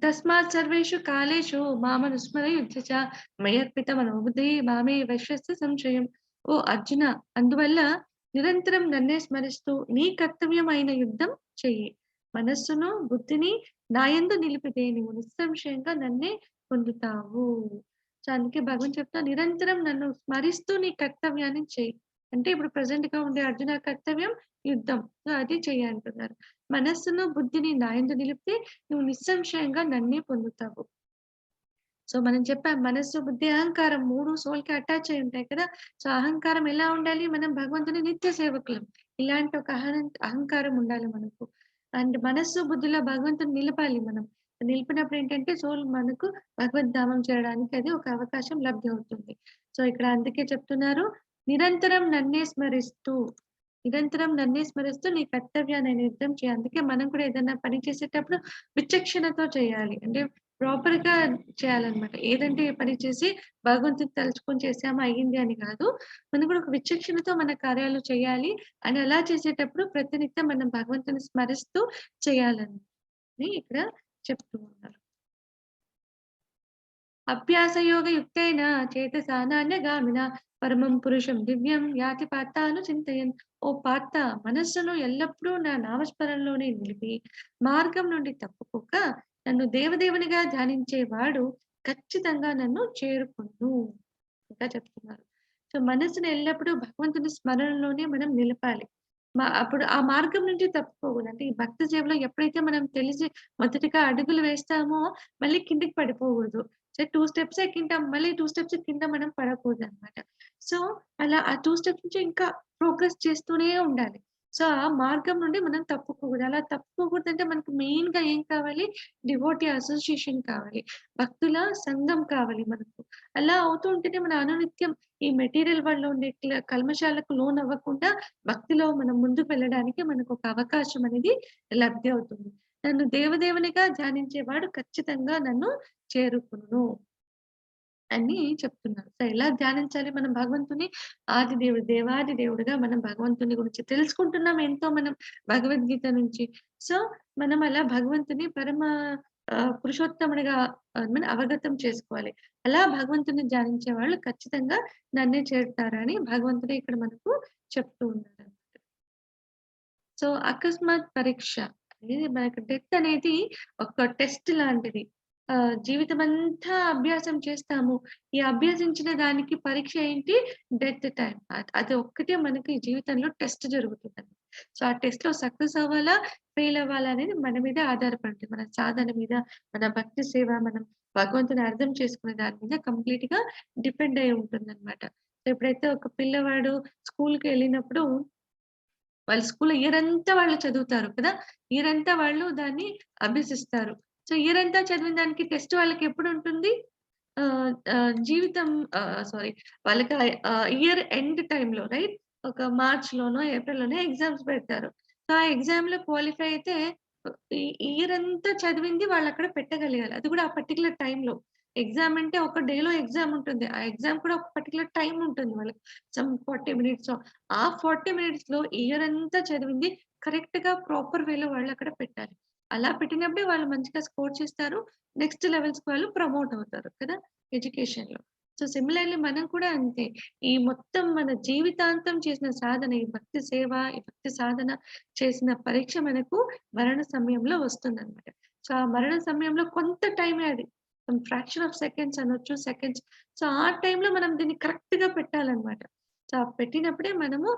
తస్మాత్ సర్వేషు కాలేషు మామనుస్మరయుధ్య చ మయర్పితమనోబుద్ధిః మామే వశ్యస్య సంశయం. ఓ అర్జున! అందువల్ల నిరంతరం నన్నే స్మరిస్తూ నీ కర్తవ్యమైన యుద్ధం చెయ్యి. మనస్సును, బుద్ధిని నాయందు నిలిపితే నీవు నిస్సంశయంగా నన్నే పొందుతావు. సో, అందుకే భగవంతుడు చెప్తా నిరంతరం నన్ను స్మరిస్తూ నీ కర్తవ్యాన్ని చెయ్యి. అంటే ఇప్పుడు ప్రెజెంట్‌గా ఉండే అర్జున కర్తవ్యం యుద్ధం. సో, అది చెయ్యి అంటున్నారు. మనస్సును, బుద్ధిని నాయందు నిలిపితే నువ్వు నిస్సంశయంగా నన్నే పొందుతావు. సో, మనం చెప్పాం మనస్సు, బుద్ధి, అహంకారం 3 సోల్‌కి అటాచ్ అయ్యి ఉంటాయి కదా! సో, అహంకారం ఎలా ఉండాలి? మనం భగవంతుని నిత్య సేవకులం. ఇలాంటి ఒక అహంకారం ఉండాలి మనకు. అండ్ మనస్సు, బుద్ధిలో భగవంతుని నిలపాలి మనం. నిలిపినప్పుడు ఏంటంటే సోల్ మనకు భగవద్ధామం చేరడానికి అది ఒక అవకాశం లబ్ధి అవుతుంది. సో, ఇక్కడ అందుకే చెప్తున్నారు నిరంతరం నన్నే స్మరిస్తూ నీ కర్తవ్యాన్ని యుద్ధం చేయి. అందుకే మనం కూడా ఏదైనా పని చేసేటప్పుడు విచక్షణతో చేయాలి. అంటే ప్రాపర్‌గా చేయాలన్నమాట. ఏదంటే ఏ పని చేసి భగవంతుని తలుచుకొని చేసామా అయింది అని కాదు. మనం కూడా ఒక విచక్షణతో మన కార్యాలు చేయాలి. అని అలా చేసేటప్పుడు ప్రతినిత్యం మనం భగవంతుని స్మరిస్తూ చేయాలని ఇక్కడ చెప్తూ ఉన్నారు. అభ్యాసయోగయుక్తేన చేతసా నాన్యగామినా పరమం పురుషం దివ్యం యాతి పార్థాను చింతయన్. ఓ పార్థ, మనస్సును ఎల్లప్పుడూ నా నామస్మరణలోనే నిలిపి మార్గం నుండి తప్పుకోక నన్ను దేవదేవునిగా ధ్యానించేవాడు ఖచ్చితంగా నన్ను చేరుకొను. ఇంకా చెప్తున్నారు. సో, మనసుని ఎల్లప్పుడూ భగవంతుని స్మరణలోనే మనం నిలపాలి. అప్పుడు ఆ మార్గం నుంచి తప్పుకోకూడదు. అంటే ఈ భక్తి సేవలో ఎప్పుడైతే మనం తెలిసి మొదటిగా అడుగులు వేస్తామో మళ్ళీ కిందకి పడిపోకూడదు. So, 2 steps ఎక్కింటాం. మళ్ళీ 2 స్టెప్స్ కింద మనం పడకూడదనమాట. సో, అలా ఆ 2 స్టెప్స్ నుంచి ఇంకా ప్రోగ్రెస్ చేస్తూనే ఉండాలి. సో, ఆ మార్గం నుండి మనం తప్పుకోకూడదు. అలా తప్పుకోకూడదంటే మనకు మెయిన్‌గా ఏం కావాలి? డివోటీ అసోసియేషన్ కావాలి. భక్తుల సంఘం కావాలి మనకు. అలా అవుతూ ఉంటేనే మన అనునిత్యం ఈ మెటీరియల్ వరల్డ్‌లో ఉండే కల్మషాలకు లోనవ్వకుండా భక్తిలో మనం ముందుకు వెళ్ళడానికి మనకొక అవకాశం అనేది లబ్ధి అవుతుంది. నన్ను దేవదేవునిగా ధ్యానించేవాడు ఖచ్చితంగా నన్ను చేరుకును అని చెప్తున్నారు. సో, ఎలా ధ్యానించాలి మనం భగవంతుని? ఆది దేవుడు, దేవాది దేవుడుగా మనం భగవంతుని గురించి తెలుసుకుంటున్నాం ఎంతో మనం భగవద్గీత నుంచి. సో, మనం అలా భగవంతుని పరమ పురుషోత్తముడిగా మనం అవగతం చేసుకోవాలి. అలా భగవంతుని ధ్యానించే వాళ్ళు ఖచ్చితంగా నన్నే చేరుతారని భగవంతుడే ఇక్కడ మనకు చెప్తూ ఉన్నారనమాట. సో, అకస్మాత్ పరీక్ష అనేది మనకు డెత్ అనేది ఒక టెస్ట్ లాంటిది. జీవితమంతా అభ్యాసం చేస్తాము. ఈ అభ్యసించిన దానికి పరీక్ష ఏంటి? Death time. అది ఒక్కటే మనకి జీవితంలో టెస్ట్ జరుగుతుందండి. సో, ఆ టెస్ట్‌లో సక్సెస్ అవ్వాలా? ఫెయిల్ అవ్వాలా? అనేది మన మీద ఆధారపడి ఉంటుంది. మన సాధన మీద, మన భక్తి సేవ, మనం భగవంతుని అర్థం చేసుకునే దాని మీద కంప్లీట్‌గా డిపెండ్ అయ్యి ఉంటుందనమాట. సో, ఎప్పుడైతే ఒక పిల్లవాడు స్కూల్‌కెళ్ళినప్పుడు వాళ్ళు స్కూల్‌లో ఇయరంతా వాళ్ళు చదువుతారు కదా! ఇయరంతా వాళ్ళు దాన్ని అభ్యసిస్తారు. సో, ఇయరంతా చదివిన దానికి టెస్ట్ వాళ్ళకెప్పుడుంటుంది? జీవితం సారీ వాళ్ళకి ఇయర్ ఎండ్ టైమ్‌లో రైట్? ఒక మార్చ్‌లోనో, ఏప్రిల్‌లోనో ఎగ్జామ్స్ పెడతారు. సో, ఆ ఎగ్జామ్‌లో క్వాలిఫై అయితే ఈ ఇయరంతా చదివింది వాళ్ళక్కడ పెట్టగలగాలి. అది కూడా ఆ పర్టిక్యులర్ టైమ్‌లో. ఎగ్జామ్ అంటే ఒక డేలో ఎగ్జామ్ ఉంటుంది. ఆ ఎగ్జామ్ కూడా ఒక పర్టిక్యులర్ టైమ్ ఉంటుంది వాళ్ళకి. సమ్ 40 మినిట్సో ఆ 40 మినిట్స్‌లో ఇయర్ అంతా చదివింది కరెక్ట్‌గా ప్రాపర్ వేలో వాళ్ళక్కడ పెట్టాలి. అలా పెట్టినప్పుడే వాళ్ళు మంచిగా స్కోర్ చేస్తారు. నెక్స్ట్ లెవెల్స్‌కి వాళ్ళు ప్రమోట్ అవుతారు కదా! ఎడ్యుకేషన్‌లో. సో, సిమిలర్‌లీ మనం కూడా అంతే. ఈ మొత్తం మన జీవితాంతం చేసిన సాధన, ఈ భక్తి సేవ, ఈ భక్తి సాధన చేసిన పరీక్ష మనకు మరణ సమయంలో వస్తుందనమాట. సో, ఆ మరణ సమయంలో కొంత టైమే అది. సమ్ ఫ్రాక్షన్ ఆఫ్ సెకండ్స్ అనొచ్చు, సెకండ్స్. సో, ఆ టైంలో మనం దీన్ని కరెక్ట్‌గా పెట్టాలనమాట. సో, పెట్టినప్పుడే మనము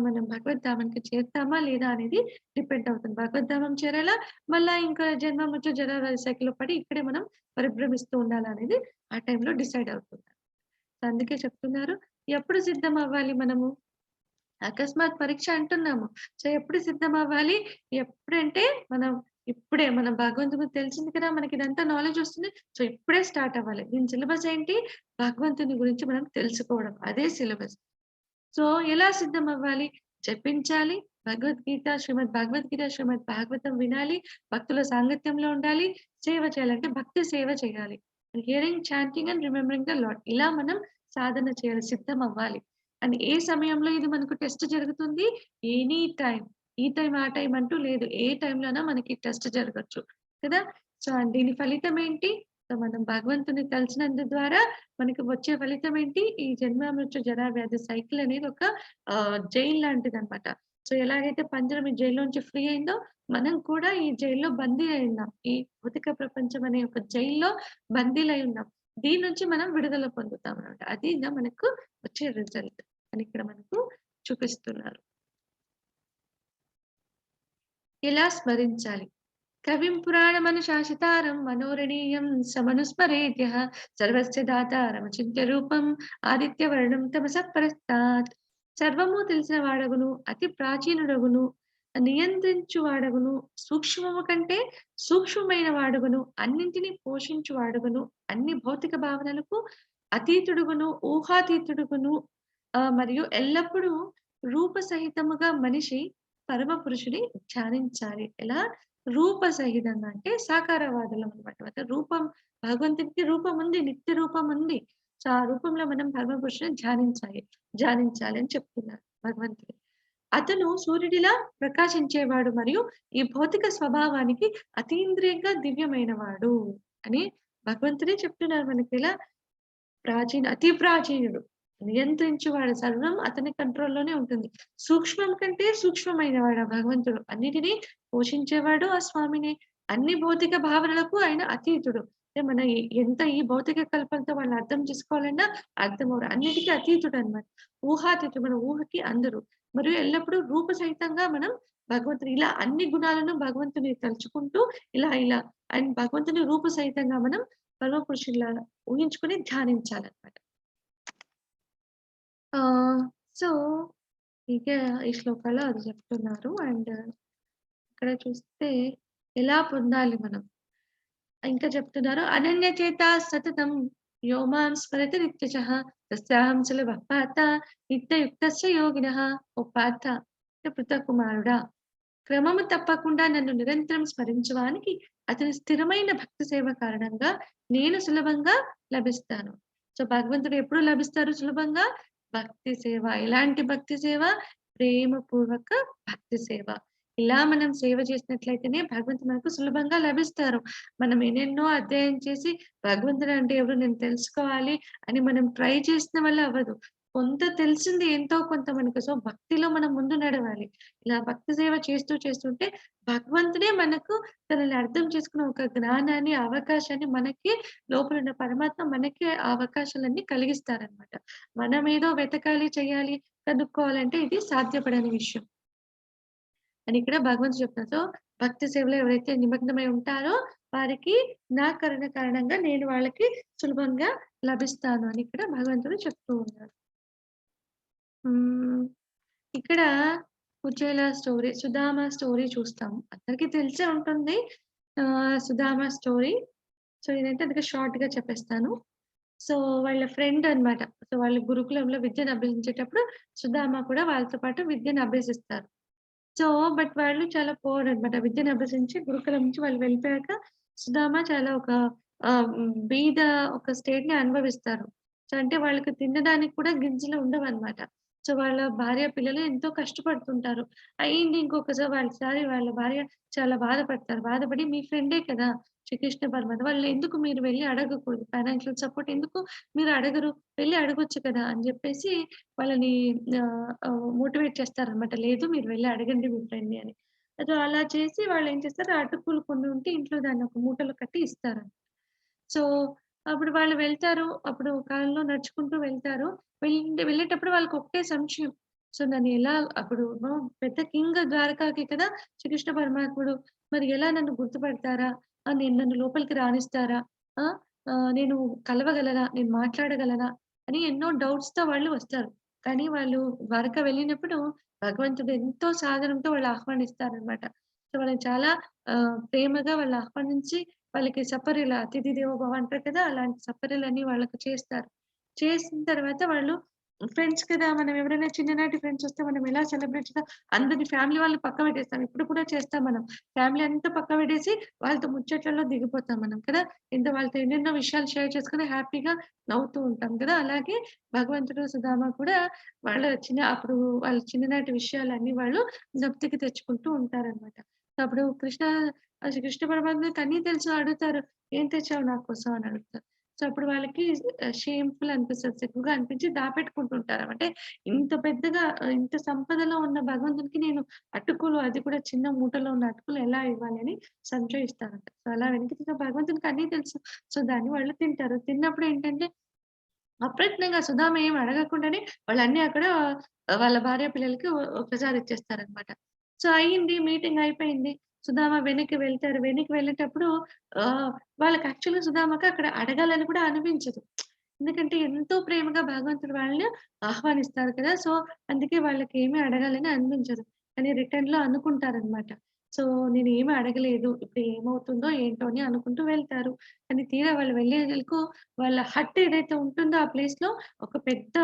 మనం భగవద్ధామానికి చేరుతామా లేదా అనేది డిపెండ్ అవుతుంది. భగవద్ధామం చేరాలా, మళ్ళా ఇంకా జన్మ మృత్యు జరా సైకిల్‌లో పడి ఇక్కడే మనం పరిభ్రమిస్తూ ఉండాలా అనేది ఆ టైంలో డిసైడ్ అవుతుంది. సో, అందుకే చెప్తున్నారు. ఎప్పుడు సిద్ధం అవ్వాలి మనము? అకస్మాత్ పరీక్ష అంటున్నాము. సో, ఎప్పుడు సిద్ధమవ్వాలి? ఎప్పుడంటే మనం ఇప్పుడే మనం భగవంతుడు తెలిసింది కదా! మనకిదంతా నాలెడ్జ్ వస్తుంది. సో, ఇప్పుడే స్టార్ట్ అవ్వాలి. దీని సిలబస్ ఏంటి? భగవంతుని గురించి మనం తెలుసుకోవడం. అదే సిలబస్. సో, ఎలా సిద్ధమవ్వాలి? జపించాలి. భగవద్గీత, శ్రీమద్ భగవద్గీత, శ్రీమద్ భాగవతం వినాలి. భక్తుల సాంగత్యంలో ఉండాలి. సేవ చేయాలి. అంటే భక్తి సేవ చేయాలి. Hearing, chanting and remembering the lord. ఇలా మనం సాధన చేయాలి. సిద్ధమవ్వాలి. అండ్ ఏ సమయంలో ఇది మనకు టెస్ట్ జరుగుతుంది? Any time. ఈ టైమ్, ఆ టైమ్ అంటూ లేదు. ఏ టైమ్‌లోనా మనకి టెస్ట్ జరగొచ్చు. కదా! సో, దీని ఫలితం ఏంటి? సో, మనం భగవంతుని తలిచినందు ద్వారా మనకి వచ్చే ఫలితం ఏంటి? ఈ జన్మ, మృత్యు, జరా, వ్యాధి సైకిల్ అనేది ఒక జైలు లాంటిదనమాట. సో, ఎలాగైతే పంజరం ఈ జైల్లోంచి ఫ్రీ అయిందో, మనం కూడా ఈ జైల్‌లో బందీ అయ్యున్నాం. ఈ భౌతిక ప్రపంచం అనే ఒక జైల్‌లో బందీలై ఉన్నాం. దీని నుంచి మనం విడుదల పొందుతామనమాట. అది ఇంగ మనకు వచ్చే రిజల్ట్ అని ఇక్కడ మనకు చూపిస్తున్నారు. ఎలా స్మరించాలి? కవిం పురాణమనుశాసితారం మనోరణీయం సమనుస్మరేద్యః సర్వస్య దాతారమచింత్య రూపం ఆదిత్యవర్ణం తమసః పరస్తాత్. సర్వము తెలిసిన వాడగును, అతి ప్రాచీనుడగును, నియంత్రించు వాడగును, సూక్ష్మము కంటే సూక్ష్మమైన వాడగును, అన్నింటిని పోషించు వాడగును, అన్ని భౌతిక భావనలకు అతీతుడుగును, ఊహాతీతుడుగును, మరియు ఎల్లప్పుడూ రూప సహితముగా మనిషి పరమ పురుషుని ధ్యానించాలి. ఎలా? రూప సహితంగా అంటే సాకారవాదులం అన్నమాట. అంటే రూపం భగవంతుడికి రూపం ఉంది. నిత్య రూపం ఉంది. సో, ఆ రూపంలో మనం పరమ పురుషుని ధ్యానించాలి అని చెప్తున్నారు భగవంతుడు. అతను సూర్యుడిలా ప్రకాశించేవాడు మరియు ఈ భౌతిక స్వభావానికి అతీంద్రియంగా దివ్యమైనవాడు అని భగవంతుడే చెప్తున్నారు మనకి ఇలా అతి ప్రాచీనుడు. నియంత్రించువాడు సర్వం అతని కంట్రోల్‌లోనే ఉంటుంది. సూక్ష్మం కంటే సూక్ష్మమైన వాడు ఆ భగవంతుడు. అన్నిటిని పోషించేవాడు ఆ స్వామినే. అన్ని భౌతిక భావనలకు ఆయన అతీతుడు. అంటే మన ఎంత ఈ భౌతిక కల్పనతో వాళ్ళని అర్థం చేసుకోవాలన్నా అర్థమవ్వరు. అన్నిటికి అతీతుడనమాట. ఊహాతీతుడు. మన ఊహకి అందరు. మరియు ఎల్లప్పుడూ రూప సహితంగా మనం భగవంతుని ఇలా అన్ని గుణాలను భగవంతుని తలుచుకుంటూ ఇలా అండ్ భగవంతుని రూప సహితంగా మనం పరమ పురుషుడిలాగా ఊహించుకొని ధ్యానించాలన్నమాట. ఆహ్, సో, ఇక ఈ శ్లోకాలో అది చెప్తున్నారు. అండ్ ఇక్కడ చూస్తే ఎలా పొందాలి మనం? ఇంకా చెప్తున్నారు. అనన్యచేత సతతం యో మాం స్మరతి నిత్యశః తస్యాహం సులభః పార్థ నిత్యయుక్తస్య యోగినః. ఓ పార్థ అంటే పృథ కుమారుడా, క్రమము తప్పకుండా నన్ను నిరంతరం స్మరించువానికి అతని స్థిరమైన భక్తి సేవ కారణంగా నేను సులభంగా లభిస్తాను. సో, భగవంతుడు ఎప్పుడు లభిస్తారు సులభంగా? భక్తి సేవ. ఎలాంటి భక్తి సేవ? ప్రేమపూర్వక భక్తి సేవ. ఇలా మనం సేవ చేసినట్లయితేనే భగవంతుడు మనకు సులభంగా లభిస్తారు. మనం ఎన్నెన్నో అధ్యయనం చేసి భగవంతుడు అంటే ఎవరో నేను తెలుసుకోవాలి అని మనం ట్రై చేసిన వల్ల అవ్వదు. కొంత తెలిసింది ఎంతో కొంత మనకు. సో, భక్తిలో మనం ముందు నడవాలి. ఇలా భక్తి సేవ చేస్తుంటే భగవంతుడే మనకు తనని అర్థం చేసుకునే ఒక జ్ఞానాన్ని, అవకాశాన్ని మనకి లోపలున్న పరమాత్మ మనకి ఆ అవకాశాలన్నీ కలిగిస్తారనమాట. మనమేదో వెతకాలి, చేయాలి, కనుక్కోవాలంటే ఇది సాధ్యపడని విషయం. అని ఇక్కడ భగవంతుడు చెప్తున్నారు. సో, భక్తి సేవలో ఎవరైతే నిమగ్నమై ఉంటారో వారికి నా కరుణ కారణంగా నేను వాళ్ళకి సులభంగా లభిస్తాను అని ఇక్కడ భగవంతుడు చెప్తూ ఉన్నారు. హ్మ్. ఇక్కడ కుచేల స్టోరీ, సుధామ స్టోరీ చూస్తాం. అందరికీ తెలిసే ఉంటుంది. సుధామ స్టోరీ. సో, ఇదంటే అందుకే షార్ట్‌గా చెప్పేస్తాను. సో, వాళ్ళ ఫ్రెండ్ అన్నమాట. సో, వాళ్ళు గురుకులంలో విద్యను అభ్యసించేటప్పుడు సుధామ కూడా వాళ్ళతో పాటు విద్యను అభ్యసిస్తారు. సో, బట్ వాళ్ళు చాలా పూర్ అన్నమాట. విద్యను అభ్యసించి గురుకులం నుంచి వాళ్ళు వెళ్ళిపోయాక సుధామ చాలా ఒక బీద ఒక స్టేట్‌ని అనుభవిస్తారు. సో, అంటే వాళ్ళకి తినడానికి కూడా గింజలు ఉండవన్నమాట. సో, వాళ్ళ భార్య, పిల్లలు ఎంతో కష్టపడుతుంటారు. అయింది ఇంకొకసారి వాళ్ళ భార్య చాలా బాధపడతారు. బాధపడి మీ ఫ్రెండే కదా! శ్రీకృష్ణ పరమాత్మ వాళ్ళని ఎందుకు మీరు వెళ్లి అడగకూడదు? ఫైనాన్షియల్ సపోర్ట్ ఎందుకు మీరు అడగరు? వెళ్లి అడగొచ్చు కదా! అని జెప్పేసి వాళ్ళని మోటివేట్ చేస్తారనమాట. లేదు మీరు వెళ్లి అడగండి మీ ఫ్రెండ్‌ని అని. సో, అలా చేసి వాళ్ళేం చేస్తారు అటుకులు కొన్ని ఉంటే ఇంట్లో దాన్ని ఒక మూటలో కట్టి ఇస్తారు. సో, అప్పుడు వాళ్ళు వెళ్తారు. అప్పుడు కారులో నడుచుకుంటూ వెళ్తారు. వెళ్ళేటప్పుడు వాళ్ళకొకటే సంశయం. సో, నన్ను ఎలా అప్పుడు పెద్ద కింగ్ ద్వారకాకి కదా శ్రీకృష్ణ పరమాత్ముడు. మరి ఎలా నన్ను గుర్తుపడతారా? నన్ను లోపలికి రానిస్తారా? ఆ! నేను కలవగలనా? నేను మాట్లాడగలనా? అని ఎన్నో డౌట్స్‌తో వాళ్ళు వస్తారు. కానీ వాళ్ళు ద్వారక వెళ్ళినప్పుడు భగవంతుడు ఎంతో సాదరంతో వాళ్ళు ఆహ్వానిస్తారనమాట. సో, వాళ్ళని చాలా ప్రేమగా వాళ్ళు ఆహ్వానించి వాళ్ళకి సపర్యల అతిథి దేవో భవ అంటారు కదా! అలాంటి సపర్యలన్నీ వాళ్ళకి చేస్తారు. చేసిన తర్వాత వాళ్ళు ఫ్రెండ్స్ కదా! మనం ఎవరైనా చిన్ననాటి ఫ్రెండ్స్ వస్తే మనం ఎలా సెలబ్రేట్ చేస్తాం, అందరిని ఫ్యామిలీ వాళ్ళని పక్కన పెట్టేస్తాం. ఇప్పుడు కూడా చేస్తాం మనం. ఫ్యామిలీ అంతా పక్కన పెట్టేసి వాళ్ళతో ముచ్చట్లలో దిగిపోతాం మనం కదా! వాళ్ళతో ఎన్నెన్నో విషయాలు షేర్ చేసుకొని హ్యాపీగా నవ్వుతూ ఉంటాం కదా! అలాగే భగవంతుడు, సుధామ కూడా అప్పుడు వాళ్ళ చిన్ననాటి విషయాలన్నీ వాళ్ళు జ్ఞప్తికి తెచ్చుకుంటూ ఉంటారనమాట. అప్పుడు కృష్ణ పరమాత్మకి అన్నీ తెలుసు అడుగుతారు. "ఏం తెచ్చావు నా కోసం?" అని అడుగుతారు. సో, అప్పుడు వాళ్ళకి షేమ్‌ఫుల్ అనిపిస్తది. సిగ్గుగా అనిపించి దాపెట్టుకుంటుంటారు. అంటే ఇంత పెద్దగా ఇంత సంపదలో ఉన్న భగవంతునికి నేను అటుకులు అది కూడా చిన్న మూటలో ఉన్న అటుకులు ఎలా ఇవ్వాలి అని సంశయిస్తారంట. సో, అలా వెనక్కి తిరిగిన భగవంతునికి అన్నీ తెలుసు. సో, దాన్ని వాళ్ళు తింటారు. తిన్నప్పుడు ఏంటంటే అప్రయత్నంగా సుధామ ఏమి అడగకుండానే వాళ్ళన్నీ అక్కడ వాళ్ళ భార్య పిల్లలకి ఒకసారి ఇచ్చేస్తారనమాట. సో, అయింది మీటింగ్ అయిపోయింది. సుధామ వెనక్కి వెళ్తారు. వెనక్కి వెళ్ళేటప్పుడు ఆహ్, వాళ్ళకి యాక్చువల్‌గా సుధామకి అక్కడ అడగాలని కూడా అనిపించదు. ఎందుకంటే ఎంతో ప్రేమగా భగవంతుడు వాళ్ళని ఆహ్వానిస్తారు కదా! సో, అందుకే వాళ్ళకేమి అడగాలని అనిపించదు. కానీ రిటర్న్‌లో అనుకుంటారనమాట. సో, నేనేమి అడగలేదు. ఇప్పుడు ఏమవుతుందో ఏంటో అని అనుకుంటూ వెళ్తారు. కానీ తీరా వాళ్ళు వెళ్ళేందుకు వాళ్ళ హట్ ఏదైతే ఉంటుందో ఆ ప్లేస్‌లో ఒక పెద్ద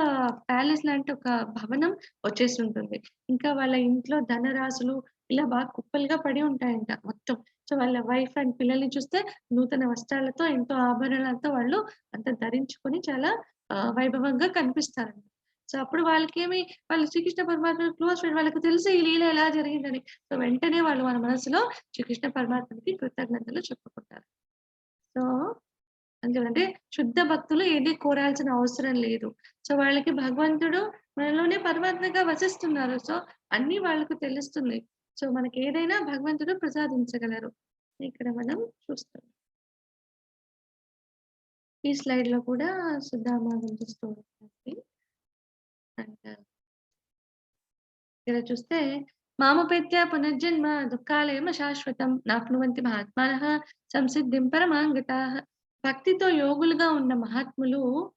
ప్యాలెస్ లాంటి ఒక భవనం వచ్చేసుంటుంది. ఇంకా వాళ్ళ ఇంట్లో ధనరాశులు ఇలా బాగా కుప్పలుగా పడి ఉంటాయంట మొత్తం. సో, వాళ్ళ వైఫ్ అండ్ పిల్లల్ని చూస్తే నూతన వస్త్రాలతో, ఎంతో ఆభరణాలతో వాళ్ళు అంతా ధరించుకొని చాలా వైభవంగా కనిపిస్తారంట. సో, అప్పుడు వాళ్ళు శ్రీకృష్ణ పరమాత్మ క్లోజ్ ఫ్రెండ్ వాళ్ళకి తెలుసు ఈ లీల ఎలా జరిగిందని. సో, వెంటనే వాళ్ళు మన మనసులో శ్రీకృష్ణ పరమాత్మకి కృతజ్ఞతలు చెప్పుకుంటారు. సో అంటే శుద్ధ భక్తులు ఏది కోరాల్సిన అవసరం లేదు. సో, వాళ్ళకి భగవంతుడు మనలోనే పరమాత్మగా వసిస్తున్నారు. సో, అన్నీ వాళ్ళకు తెలుస్తుంది. సో, మనకేదైనా భగవంతుడు ప్రసాదించగలరు. ఇక్కడ మనం చూస్తాం. ఈ స్లైడ్‌లో కూడా సుధామా గురించి స్టోరీ ఉంది. అండ్ ఇక్కడ చూస్తే మామపేత్య పునర్జన్మ దుఃఖాలయమ శాశ్వతం నాప్నువంతి మహాత్మానః సంసిద్ధిం పరమాంగతాః. భక్తితో యోగులుగా ఉన్న మహాత్ములు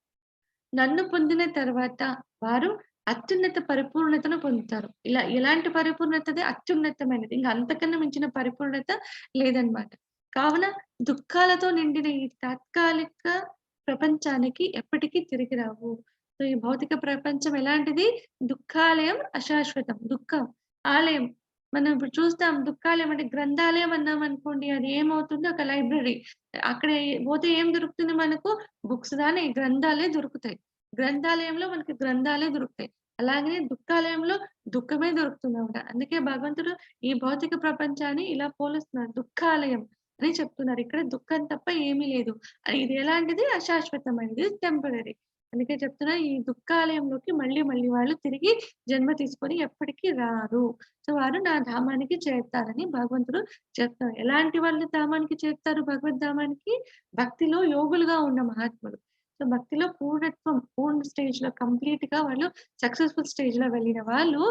నన్ను పొందిన తర్వాత వారు అత్యున్నత పరిపూర్ణతను పొందుతారు. ఇలా ఎలాంటి పరిపూర్ణతది? అత్యున్నతమైనది. ఇంక అంతకన్నా మించిన పరిపూర్ణత లేదనమాట. కావున దుఃఖాలతో నిండిన ఈ తాత్కాలిక ప్రపంచానికి ఎప్పటికీ తిరిగి రావు. సో, ఈ భౌతిక ప్రపంచం ఎలాంటిది? దుఃఖాలయం అశాశ్వతం. దుఃఖం, ఆలయం. మనం ఇప్పుడు చూస్తాం దుఃఖాలయం అంటే గ్రంథాలయం అన్నామనుకోండి అది ఏమవుతుంది? ఒక లైబ్రరీ. అక్కడ పోతే ఏం దొరుకుతుంది మనకు? బుక్స్ గాని, గ్రంథాలే దొరుకుతాయి. గ్రంథాలయంలో మనకి గ్రంథాలే దొరుకుతాయి. అలాగనే దుఃఖాలయంలో దుఃఖమే దొరుకుతుందన్నమాట. అందుకే భగవంతుడు ఈ భౌతిక ప్రపంచాన్ని ఇలా పోలుస్తున్నారు. దుఃఖాలయం అని చెప్తున్నారు. ఇక్కడ దుఃఖం తప్ప ఏమీ లేదు. ఇది ఎలాంటిది? అశాశ్వతమైనది. టెంపరరీ. అందుకే చెప్తున్నా ఈ దుఃఖాలయంలోకి మళ్ళీ మళ్ళీ వాళ్ళు తిరిగి జన్మ తీసుకొని ఎప్పటికీ రారు. సో, వారు నా ధామానికి చేరుతారని భగవంతుడు చెప్తారు. ఎలాంటి వాళ్ళు ధామానికి చేరుతారు భగవద్ధామానికి? భక్తిలో యోగులుగా ఉన్న మహాత్ములు. సో, భక్తిలో పూర్ణత్వం, పూర్ణ స్టేజ్‌లో కంప్లీట్‌గా వాళ్ళు సక్సెస్‌ఫుల్ స్టేజ్‌లో వెళ్ళిన వాళ్ళు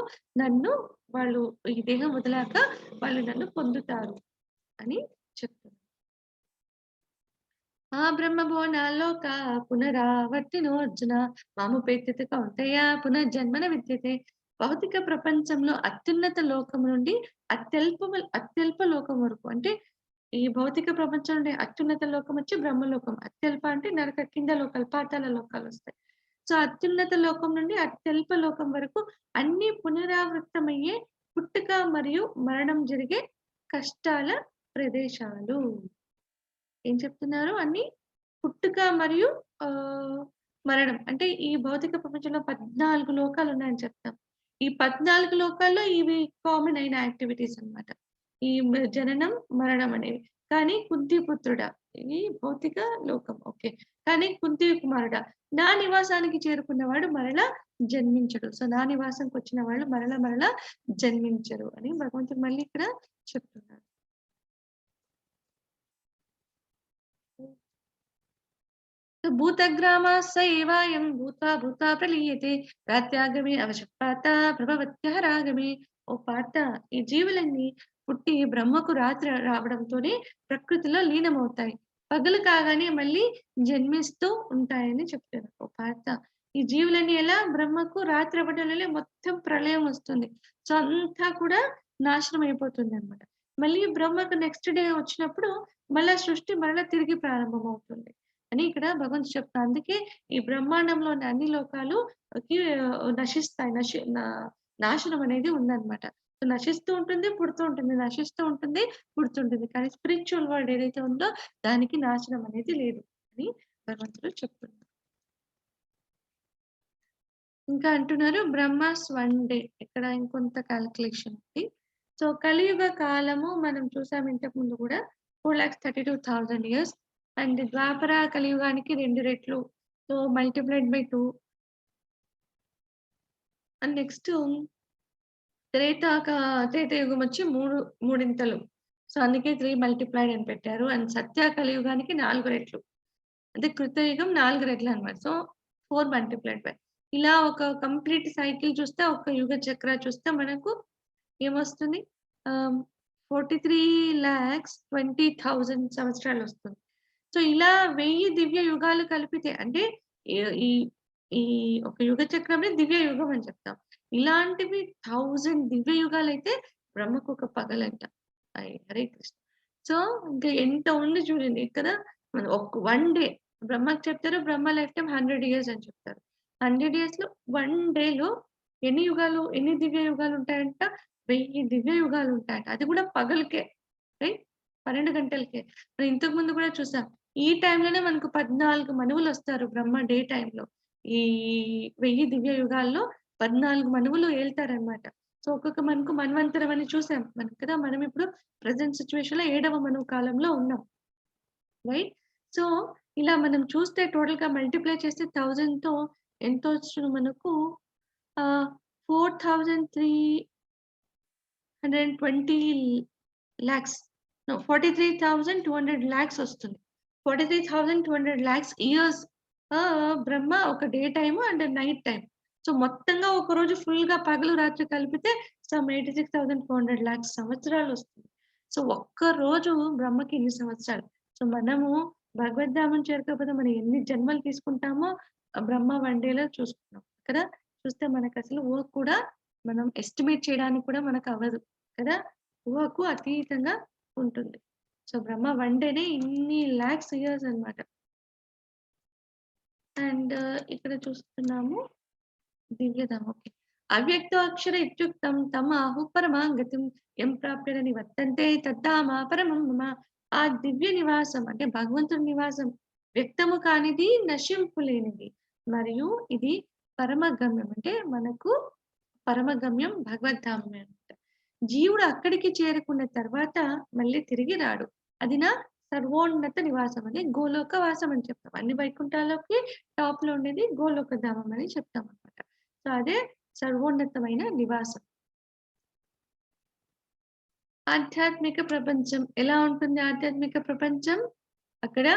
వాళ్ళు ఈ దేహం వదిలాక వాళ్ళు నన్ను పొందుతారు అని చెప్తున్నారు. ఆ బ్రహ్మభువనాల్లోక పునరావర్తినోర్జున మాముపేత్యతి కౌంతేయ పునర్జన్మన విద్యతే. భౌతిక ప్రపంచంలో అత్యున్నత లోకం నుండి అత్యల్ప లోకం వరకు అంటే ఈ భౌతిక ప్రపంచం నుండి అత్యున్నత లోకం వచ్చి బ్రహ్మలోకం. అత్యల్ప అంటే నరక కింద లోకాలు, పాతాళ లోకాలొస్తాయి. సో, అత్యున్నత లోకం నుండి అత్యల్ప లోకం వరకు అన్నీ పునరావృతమయ్యే పుట్టుక మరియు మరణం జరిగే కష్టాల ప్రదేశాలు. ఏం చెప్తున్నారు? అన్నీ పుట్టుక మరియు మరణం. అంటే ఈ భౌతిక ప్రపంచంలో 14 లోకాలున్నాయని చెప్తాం. ఈ 14 లోకాల్లో ఇవి కామన్ అయిన యాక్టివిటీస్ అన్నమాట. ఈ జననం, మరణం అనేవి. కానీ కుంతిపుత్రుడా, ఇది భౌతిక లోకం. ఓకే. కానీ కుంతి కుమారుడా, నా నివాసానికి చేరుకున్నవాడు మరలా జన్మించడు. సో, నా నివాసంకొచ్చిన వాళ్ళు మరలా జన్మించరు అని భగవంతుడు మళ్ళీ ఇక్కడ చెప్తున్నారు. భూతగ్రామాస్ సైవాయం భూత్వా ప్రలీయతే ప్రాత్యాగమే అవశపాత ప్రభవత్యః రాగమే. ఓ పార్త, ఈ జీవులన్నీ పుట్టి బ్రహ్మకు రాత్రి రావడంతోనే ప్రకృతిలో లీనమవుతాయి. పగలు కాగానే మళ్ళీ జన్మిస్తూ ఉంటాయని చెప్తారు. ఓ పార్త, ఈ జీవులన్నీ ఎలా? బ్రహ్మకు రాత్రి అవ్వడంలోనే మొత్తం ప్రళయం వస్తుంది. సో, అంతా కూడా నాశనం అయిపోతుందన్నమాట. మళ్ళీ బ్రహ్మకు నెక్స్ట్ డే వచ్చినప్పుడు సృష్టి తిరిగి ప్రారంభమవుతుంది అని ఇక్కడ భగవంతుడు చెప్తారు. అందుకే ఈ బ్రహ్మాండంలోని అన్ని లోకాలుకి నశిస్తాయి. నాశనం అనేది ఉందన్నమాట. సో, నశిస్తూ ఉంటుంది, పుడుతూ ఉంటుంది. నశిస్తూ ఉంటుంది, పుడుతుంటుంది. కానీ స్పిరిచ్యువల్ వరల్డ్ ఏదైతే ఉందో దానికి నాశనం అనేది లేదు అని భగవంతుడు చెప్తున్నారు. ఇంకా అంటున్నారు బ్రహ్మాస్ వన్ డే. ఇక్కడ ఇంకొంత కాలిక్యులేషన్ ఉంది. సో, కలియుగ కాలము మనం చూసాం ఇంతకు ముందు కూడా 4,32,000 ఇయర్స్. అండ్ ద్వాపర కలియుగానికి 2 రెట్లు. So, multiplied by 2. And next Treta Yuga వచ్చి మూడింతలు. సో, అందుకే 3 మల్టిప్లైడ్ అని పెట్టారు. అండ్ సత్య కలియుగానికి 4 రెట్లు. అంటే కృతయుగం 4 రెట్లు అన్నమాట. So, 4 multiplied by. ఇలా ఒక కంప్లీట్ సైకిల్ చూస్తే, ఒక యుగ చక్ర చూస్తే మనకు ఏమొస్తుంది? 43,20,000 సంవత్సరాలొస్తుంది. సో, ఇలా 1000 దివ్య యుగాలు కలిపితే అంటే ఈ ఈ ఈ ఒక యుగ చక్రమే దివ్య యుగం అని చెప్తాం. ఇలాంటివి 1000 దివ్య యుగాలైతే బ్రహ్మకు ఒక పగలంట. హరే కృష్ణ. సో, ఇంకా ఎంత ఉంది చూడండి ఇక్కడ. వన్ డే బ్రహ్మకి చెప్తారు. బ్రహ్మ లైఫ్ టైమ్ 100 ఇయర్స్ అని చెప్తారు. 100 ఇయర్స్‌లో వన్ డేలో ఎన్ని దివ్య యుగాలు ఉంటాయంట? 1000 దివ్య యుగాలు ఉంటాయంట. అది కూడా పగలకే. రైట్? 12 గంటలకే. మనం ఇంతకు ముందు కూడా చూసాం. ఈ టైంలోనే మనకు 14 మనువులొస్తారు బ్రహ్మ డే టైంలో. ఈ 1000 దివ్య యుగాల్లో 14 మనువులు ఏలుతారనమాట. సో, ఒక్కొక్క మనువుకు మన్వంతరం అని చూసాం మనం కదా! మనం ఇప్పుడు ప్రెజెంట్ సిట్యుయేషన్‌లో 7వ మనువు కాలంలో ఉన్నాం. రైట్? సో, ఇలా మనం చూస్తే టోటల్‌గా మల్టిప్లై చేస్తే 1000తో ఎంత వచ్చును మనకు 4,320 లాక్స్. నో 43,200 లాక్స్ వస్తుంది. 43,200 లాక్స్ ఇయర్స్ బ్రహ్మ ఒక day time and night time. So, మొత్తంగా ఒకరోజు ఫుల్‌గా పగలు, రాత్రి కలిపితే సమ్ 86,400 లాక్స్ సంవత్సరాలొస్తుంది. సో, ఒక్క రోజు బ్రహ్మకి ఇన్ని సంవత్సరాలు. సో, మనము భగవద్ధామం చేరుకోకపోతే మనం ఎన్ని జన్మలు తీసుకుంటామో బ్రహ్మ వన్ డేలో చూసుకున్నాం కదా! చూస్తే మనకసలు ఊహ కూడా మనం ఎస్టిమేట్ చేయడానికి కూడా మనకవ్వదు కదా! ఊహకు అతీతంగా ఉంటుంది. సో, బ్రహ్మ వన్ డేనే ఇన్ని లాక్స్ ఇయర్స్ అన్నమాట. అండ్ ఇక్కడ చూస్తున్నాము దివ్యధామ. ఓకే. అవ్యక్తాక్షర ఇత్యుక్తం తమ్ ఆహుః పరమాం గతిం యం ప్రాప్యేన నివర్తంతే తద్ధామ పరమం మమ. ఆ దివ్య నివాసం అంటే భగవంతుడి నివాసం వ్యక్తము కానిది, నశింపు లేనిది. మరియు ఇది పరమ గమ్యం. అంటే మనకు పరమ గమ్యం భగవద్ధామమే అన్నమాట. జీవుడు అక్కడికి చేరుకున్న తర్వాత మళ్ళీ తిరిగి రాడు. అది నా సర్వోన్నత నివాసం అని గోలోక వాసం అని చెప్తాం. అన్ని వైకుంఠాల్లోకి టాప్‌లో ఉండేది గోలోక ధామం అని చెప్తామన్నమాట. సో, అదే సర్వోన్నతమైన నివాసం. ఆధ్యాత్మిక ప్రపంచం ఎలా ఉంటుంది ఆధ్యాత్మిక ప్రపంచం? అక్కడ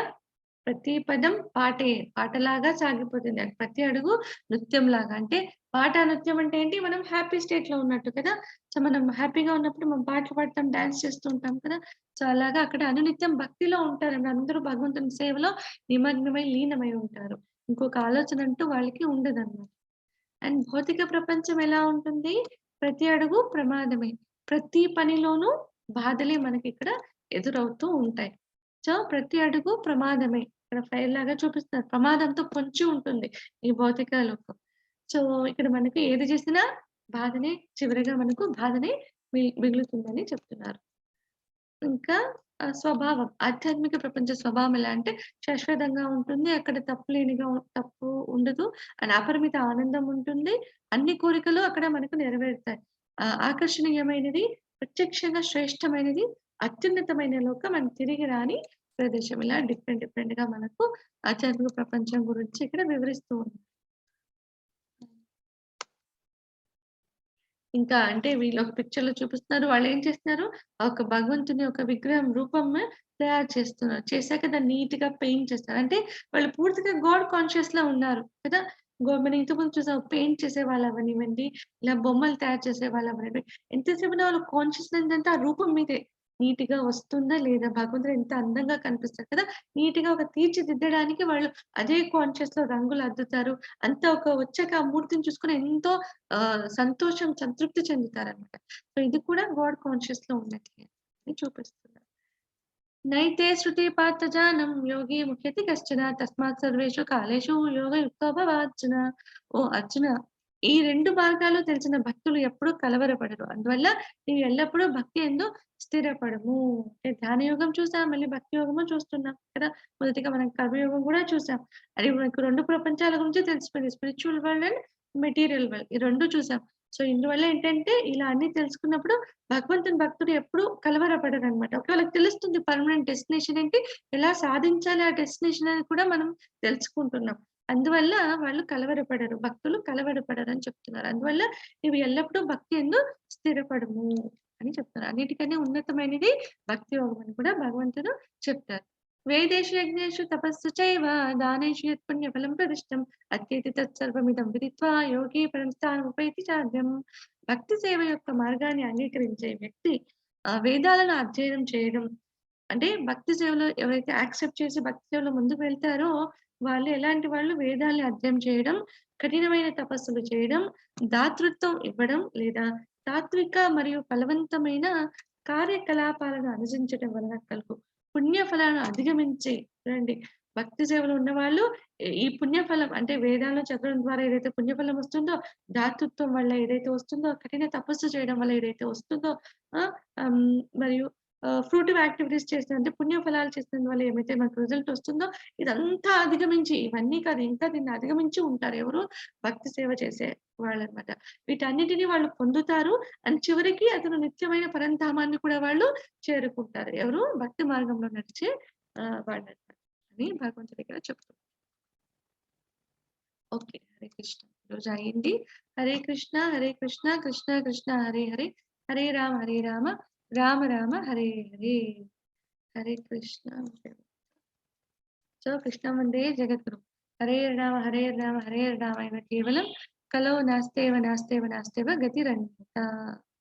ప్రతి పదం పాటే. పాటలాగా సాగిపోతుంది. అది ప్రతి అడుగు నృత్యంలాగా. అంటే పాట, నృత్యం అంటే ఏంటి? మనం హ్యాపీ స్టేట్‌లో ఉన్నట్టు కదా! సో, మనం హ్యాపీగా ఉన్నప్పుడు మనం పాటలు పాడతాం, డాన్స్ చేస్తూ ఉంటాం కదా! సో, అలాగా అక్కడ అనునిత్యం భక్తిలో ఉంటారండి. అందరూ భగవంతుని సేవలో నిమగ్నమై, లీనమై ఉంటారు. ఇంకొక ఆలోచన అంటూ వాళ్ళకి ఉండదన్నమాట. అండ్ భౌతిక ప్రపంచం ఎలా ఉంటుంది? ప్రతి అడుగు ప్రమాదమే. ప్రతి పనిలోనూ బాధలే మనకిక్కడ ఎదురవుతూ ఉంటాయి. సో, ప్రతి అడుగు ప్రమాదమే. ఇక్కడ ఫైర్ లాగా చూపిస్తున్నారు. ప్రమాదంతో పొంచి ఉంటుంది ఈ భౌతిక లోకం. సో, ఇక్కడ మనకి ఏది చేసినా బాధనే చివరగా మనకు బాధనే మిగులుతుందని చెప్తున్నారు. ఇంకా స్వభావం. ఆధ్యాత్మిక ప్రపంచ స్వభావం ఎలా అంటే శాశ్వతంగా ఉంటుంది. అక్కడ తప్పు ఉండదు. అండ్ అపరిమిత ఆనందం ఉంటుంది. అన్ని కోరికలు అక్కడ మనకు నెరవేరుతాయి. ఆకర్షణీయమైనది, ప్రత్యక్షంగా శ్రేష్టమైనది, అత్యున్నతమైన లోకం అండ్ తిరిగి రాని ప్రదేశం. ఇలా డిఫరెంట్‌గా మనకు ఆధ్యాత్మిక ప్రపంచం గురించి ఇక్కడ వివరిస్తూ ఉంది. ఇంకా అంటే వీళ్ళు ఒక పిక్చర్‌లో చూపిస్తున్నారు. వాళ్ళేం చేస్తున్నారు, ఒక భగవంతుని ఒక విగ్రహం రూపం తయారు చేస్తున్నారు. చేశాక దాన్ని నీట్‌గా పెయింట్ చేస్తారు. అంటే వాళ్ళు పూర్తిగా గాడ్ కాన్షియస్‌లో ఉన్నారు కదా! మనం ఇంతకుముందు చూసాం పెయింట్ చేసేవాళ్ళు అవ్వనివ్వండి, ఇలా బొమ్మలు తయారు చేసేవాళ్ళు అవ్వనివ్వండి, ఎంతసేపున వాళ్ళ కాన్షియస్‌నెస్ అంతా ఆ రూపం మీదే. నీట్‌గా వస్తుందా లేదా? భగవంతుడు ఎంత అందంగా కనిపిస్తారు కదా! నీట్‌గా ఒక తీర్చిదిద్దడానికి వాళ్ళు అదే కాన్షియస్‌లో రంగులు అద్దుతారు. అంతా వచ్చాక ఆ మూర్తిని చూసుకొని ఎంతో సంతోషం, సంతృప్తి చెందుతారనమాట. సో, ఇది కూడా గాడ్ కాన్షియస్‌లో ఉన్నట్లే అని చూపిస్తున్నారు. నైతే శృతి పార్థ జానం యోగి ముహ్యతి కశ్చన తస్మాత్ సర్వేషు కాలేషు యోగయుక్తో భవ అర్జున. ఓ అర్జున! ఈ 2 మార్గాలు తెలిసిన భక్తులు ఎప్పుడూ కలవరపడరు. అందువల్ల నీవు ఎల్లప్పుడూ భక్తి యందు స్థిరపడము. అంటే ధ్యాన యోగం చూసాం, మళ్ళీ భక్తి యోగము చూస్తున్నాం కదా! మొదటిగా మనం కర్మయోగం కూడా చూసాం. అది మనకు 2 ప్రపంచాల గురించి తెలిసిపోయింది. Spiritual world and material world. ఈ 2 చూసాం. సో, ఇందువల్ల ఏంటంటే ఇలా అన్నీ తెలుసుకున్నప్పుడు భగవంతుని భక్తుడు ఎప్పుడూ కలవరపడరనమాట. వాళ్ళకి తెలుస్తుంది పర్మనెంట్ డెస్టినేషన్ ఏంటి, ఎలా సాధించాలి ఆ డెస్టినేషన్ అని కూడా మనం తెలుసుకుంటున్నాం. అందువల్ల వాళ్ళు కలవరపడరు. భక్తులు కలవరపడరని చెప్తున్నారు. అందువల్ల నీవు ఎల్లప్పుడూ భక్తి యందు స్థిరపడుము అని చెప్తున్నారు. అన్నిటికన్నా ఉన్నతమైనది భక్తి యోగం అని కూడా భగవంతుడు చెప్తారు. వేదేషు యజ్ఞేషు తపస్సు చైవ దానేషు యత్ పుణ్యఫలం ప్రదిష్టం అత్యేతి తత్సర్వమిదం విదిత్వా యోగి పరం స్థానముపైతి చాద్యం. భక్తి సేవ యొక్క మార్గాన్ని అంగీకరించే వ్యక్తి వేదాలను అధ్యయనం చేయడం అంటే భక్తి సేవలో ఎవరైతే యాక్సెప్ట్ చేసి భక్తి సేవలో ముందుకు వెళ్తారో వాళ్ళు ఎలాంటి వాళ్ళు వేదాల్ని అధ్యయనం చేయడం, కఠినమైన తపస్సులు చేయడం, దాతృత్వం ఇవ్వడం లేదా తాత్విక మరియు ఫలవంతమైన కార్యకలాపాలను అనుసరించడం వలన కలుగు పుణ్య ఫలాలను అధిగమించి చూడండి భక్తి సేవలో ఉన్నవాళ్ళు ఈ పుణ్యఫలం అంటే వేదాలను చదవడం ద్వారా ఏదైతే పుణ్యఫలం వస్తుందో, దాతృత్వం వల్ల ఏదైతే వస్తుందో, కఠిన తపస్సు చేయడం వల్ల ఏదైతే వస్తుందో ఆహ్, మరియు ఫ్రూటివ్ యాక్టివిటీస్ చేస్తే అంటే పుణ్య ఫలాలు చేసినందు వల్ల ఏమైతే మనకు రిజల్ట్ వస్తుందో, ఇదంతా అధిగమించి ఇవన్నీ కాదు ఇంకా దీన్ని అధిగమించి ఉంటారు. ఎవరు? భక్తి సేవ చేసే వాళ్ళనమాట. వీటన్నిటిని వాళ్ళు పొందుతారు. అండ్ చివరికి అతను నిత్యమైన పరంధామాన్ని కూడా వాళ్ళు చేరుకుంటారు. ఎవరు? భక్తి మార్గంలో నడిచే వాళ్ళనమాట. అని భగవంతుడి దగ్గర చెప్తుంది. ఓకే. హరే కృష్ణ. ఈరోజు అయింది. హరే కృష్ణ కృష్ణ కృష్ణ హరే హరే, హరే రామ రామ రామ హరే హరే. హరే కృష్ణ. సో కృష్ణ వందే జగద్గురు. హరే రామ హరే రామ హరే రామ కేవలం కలో నాస్తేవ నాస్తేవ నాస్తేవ గతిరన్యత.